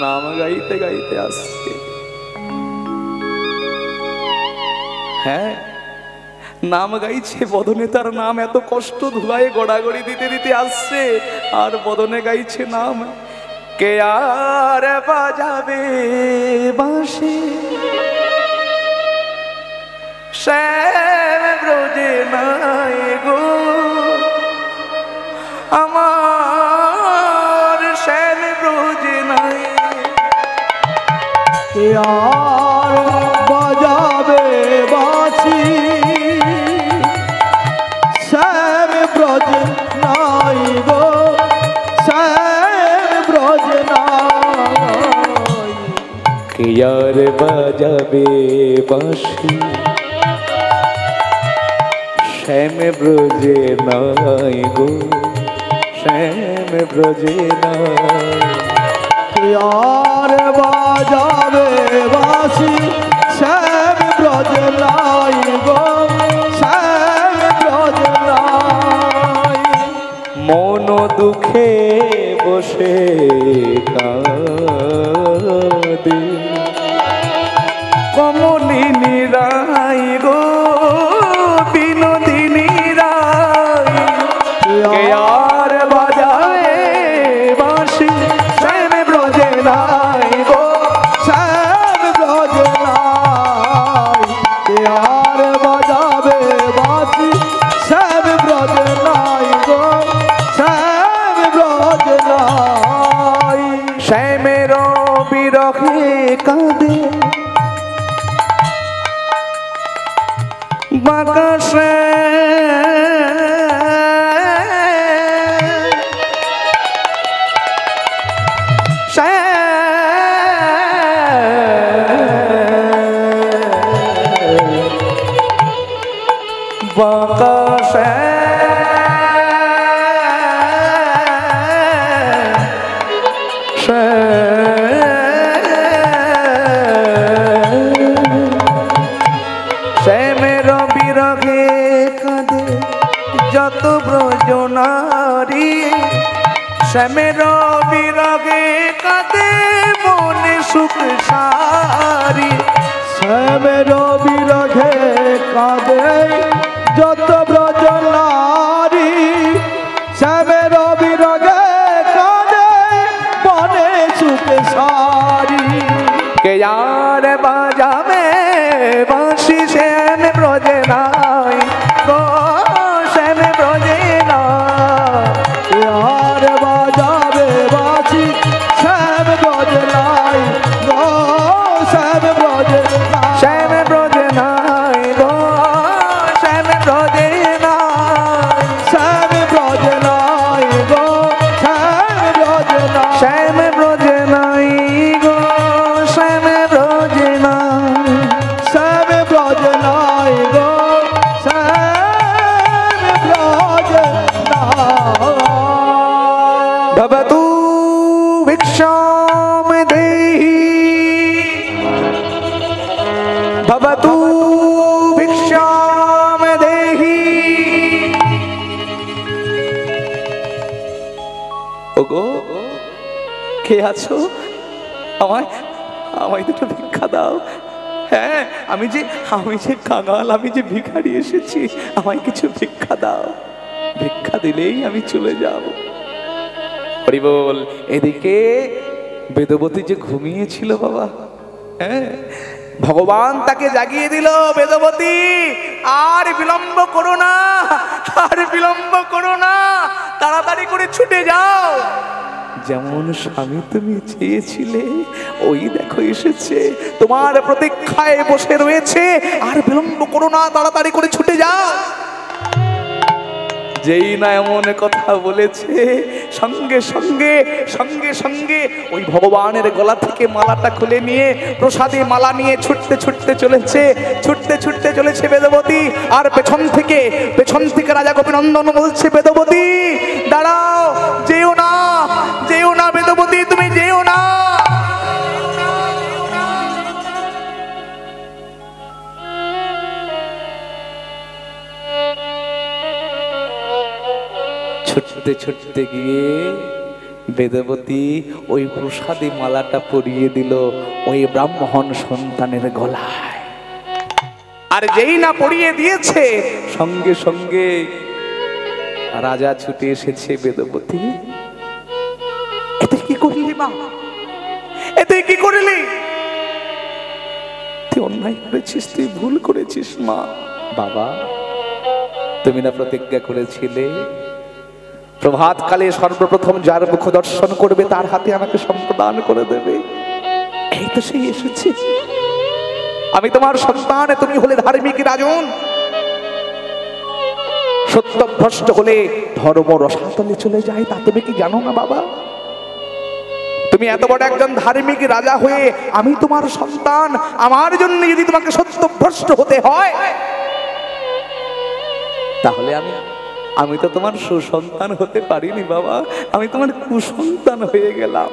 নাম গাইতে গাইতে আসছে। হ্যাঁ, নাম গাইছে বদনে, তার নাম এত কষ্ট ধুলায় গড়াগড়ি দিতে দিতে আসছে, আর বদনে গাইছে নাম। কে আর বাজাবে বাঁশি শ্যাম ব্রজে নাই গো, আমার শ্যাম ব্রজে নাই।
কে আর বাজাবে বাঁশি শ্যাম ব্রজ নাই গো, শ্যাম ব্রজ নাই।
কে আর বাজাবে বাঁশি শ্যাম ব্রজে নাই গো, শ্যাম ব্রজে নাই।
কে আর বাজাবে বাঁশি শ্যাম ব্রজ নাই গো, শ্যাম ব্রজ নাই।
মন দুঃখে বসে কাঁদে কমলিনী রায় গো, বিনোদিনী রায়। কে আর বাজাবে বাঁশি শ্যাম ব্রজে নাই গো,
শ্যাম ব্রজ নাই। কে আর বাজাবে বাঁশি শ্যাম ব্রজ নাই গো, শ্যাম ব্রজ নাই।
শ্যামের বিরহে কাঁদে বাঁকা বাঁকা শ্যামের বিরহে কাঁদে যত ব্রজ নারী, শ্যামের বিরহে কাঁদে মনে সুখ সারি।
শ্যামের বিরহে কাঁদে যত ব্রজ নারী, শ্যামের বিরহে কাঁদে মনে সুখ সারি।
কে আর বাজাবে বাঁশি শ্যাম ব্রজে নাই গো, শ্যাম ব্রজে নাই।
কে আর বাজাবে বাঁশি শ্যাম ব্রজ নাই গো, শ্যাম ব্রজ নাই।
শ্যাম ব্রজে নাই গো, শ্যাম ব্রজে নাই।
শ্যাম ব্রজ নাই গো, শ্যাম ব্রজ নাই।
শ্যাম ব্রজে নাই গো, শ্যাম ব্রজে নাই।
শ্যাম ব্রজ নাই গো, শ্যাম ব্রজ নাই।
ভবতু ভিক্ষাম দেহি, ভবতু ভিক্ষাম দেহি। ওগো, কে আছো? আমায় আমায় দুটো ভিক্ষা দাও। হ্যাঁ, আমি যে কাঙাল, আমি যে ভিখারি এসেছি, আমায় কিছু ভিক্ষা দাও। ভিক্ষা দিলেই আমি চলে যাব। হরি বল। এদিকে বেদবতী যে ঘুমিয়েছিল বাবা, হ্যাঁ, ভগবান তাকে জাগিয়ে দিল। বেদবতী, আর বিলম্ব করো না, আর বিলম্ব করো না, তাড়াতাড়ি করে ছুটে যাও। যেমন স্বামী তুমি চেয়েছিলে ওই দেখো এসেছে, তোমার প্রতীক্ষায় বসে রয়েছে। আর বিলম্ব করো না, তাড়াতাড়ি করে ছুটে যাও। যেই না এমন কথা বলেছে, সঙ্গে সঙ্গে সঙ্গে সঙ্গে ওই ভগবানের গলা থেকে মালাটা খুলে নিয়ে প্রসাদে মালা নিয়ে ছুটতে ছুটতে চলেছে, ছুটতে ছুটতে চলেছে বেদবতী। আর পেছন থেকে রাজা গোপীনন্দন বলছে, বেদবতী দাঁড়াও, যেও না, যেও না বেদবতী, তুমি যেও না। ছুটতে ছুটতে গিয়ে বেদবতী ওই প্রসাদী মালাটা পরিয়ে দিল ওই ব্রাহ্মণ সন্তানের গলায়। আর যেই না পরিয়ে দিয়েছে, সঙ্গে সঙ্গে রাজা ছুটে এসেছে। বেদবতী, এতে কি করলি মা, এতে কি করলি? তুই অন্যায় করেছিস, তুই ভুল করেছিস মা। বাবা, তুমি না প্রতিজ্ঞা করেছিলে প্রভাতকালে সর্বপ্রথম যার মুখ দর্শন করবে তার হাতে আমাকে সম্প্রদান করে দেবে। এই তো সেই এসেছে। আমি তোমার সন্তান, তুমি হলে ধার্মিক রাজন। সত্যভ্রষ্ট হলে ধর্ম রসাতলে চলে যায়, তা তুমি কি জানো না বাবা? তুমি এত বড় একজন ধার্মিক রাজা হয়ে আমি তোমার সন্তান, আমার জন্য যদি তোমাকে সত্যভ্রষ্ট হতে হয়, তাহলে আমি তো তোমার সুসন্তান হতে পারিনি বাবা, আমি তোমার কুসন্তান হয়ে গেলাম।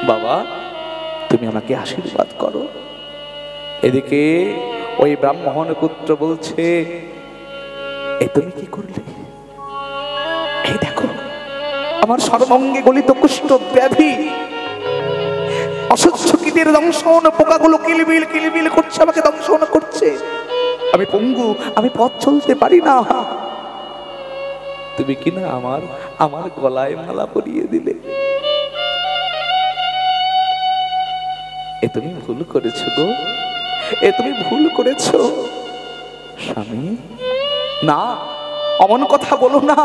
বাবা, তুমি আমাকে আশীর্বাদ করো। এদিকে ওই ব্রাহ্মণ পুত্র বলছে, এ তুমি কি করলে? এই দেখো, আমার সর্বাঙ্গে গলিত কুষ্ঠ ব্যাধি, অসহ্য কীটের দংশন, পোকাগুলো কিলবিল কিলবিল করছে, আমাকে দংশন করছে। আমি পঙ্গু, আমি পথ চলতে পারি না। তুমি কি না আমার গলায় মালা পরিয়ে দিলে? এ তুমি ভুল করেছো গো, এ তুমি ভুল করেছো স্বামী। না, অমন কথা বলো না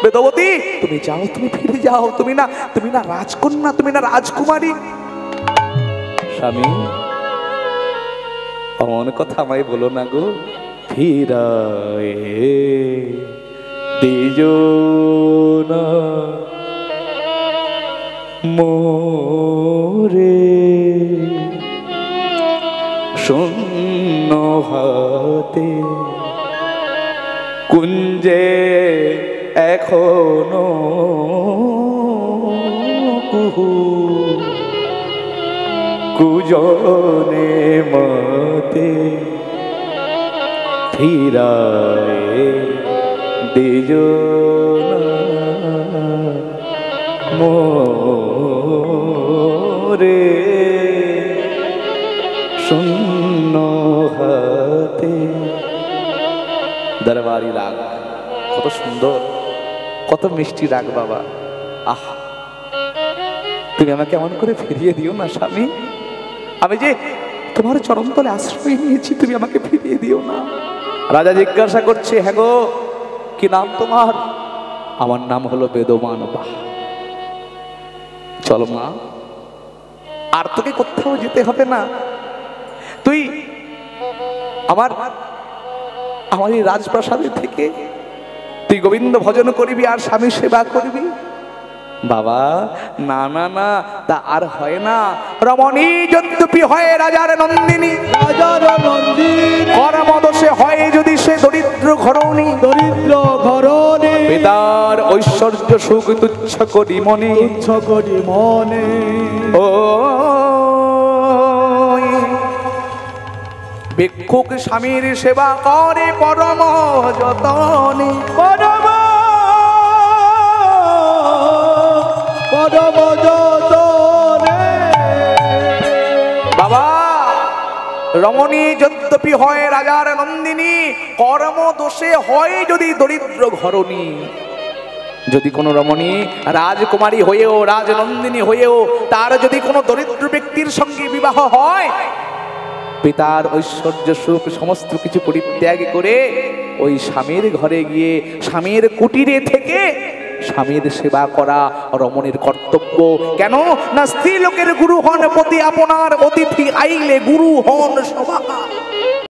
বেদবতী। তুমি যাও, তুমি ফিরে যাও। তুমি না রাজকন্যা, তুমি না রাজকুমারী। স্বামী, অমন কথা আমায় বলো না গো। ফিরায়ে দিজো না মোরে শূন্য হাতে, কুঞ্জে এখনো কুহু কুজনে মতে, ফিরায়ে দিজো না মোরে শূন্য হাতে। দরবারি রাগ, কত সুন্দর, কত মিষ্টি রাগ বাবা। আহ, তুমি আমাকে এমন করে ফিরিয়ে দিও না স্বামী। আমি যে তোমার চরণতলে আশ্রয় নিয়েছি, তুমি আমাকে ফিরিয়ে দিও না। রাজা জিজ্ঞাসা করছে, হ্যাঁ গো, কি নাম তোমার? আমার নাম হলো বেদমান। বাহ, চলো মা, আর তোকে কোথাও যেতে হবে না। তুই আমার এই রাজপ্রাসাদে থেকে তুই গোবিন্দ ভজন করবি আর স্বামী সেবা করবি। বাবা, না না না, তা আর হয় না। রমণী যদ্যপি হয় রাজার নন্দিনী,
রাজার নন্দিনী,
কর্মদোষে হয় যদি সে দরিদ্র ঘরণী,
দরিদ্র ঘরণী,
পিতার ঐশ্বর্য সুখ তুচ্ছ করি মনে,
তুচ্ছ করি মনে।
ও ভিক্ষুক স্বামীর সেবা করে পরম যতনে,
পরম পরম যতনে।
বাবা, রমণী যদ্যপি হয় রাজার নন্দিনী, কর্ম দোষে হয় যদি দরিদ্র ঘরণী। যদি কোনো রমণী রাজকুমারী হয়েও রাজনন্দিনী হয়েও তার যদি কোনো দরিদ্র ব্যক্তির সঙ্গে বিবাহ হয়, পিতার ঐশ্বর্য সুখ সমস্ত কিছু পরিত্যাগ করে ওই স্বামীর ঘরে গিয়ে স্বামীর কুটিরে থেকে স্বামীর সেবা করা রমণীর কর্তব্য। কেন না স্ত্রী লোকের গুরু হন পতি, আপনার অতিথি আইলে গুরু হন সভা।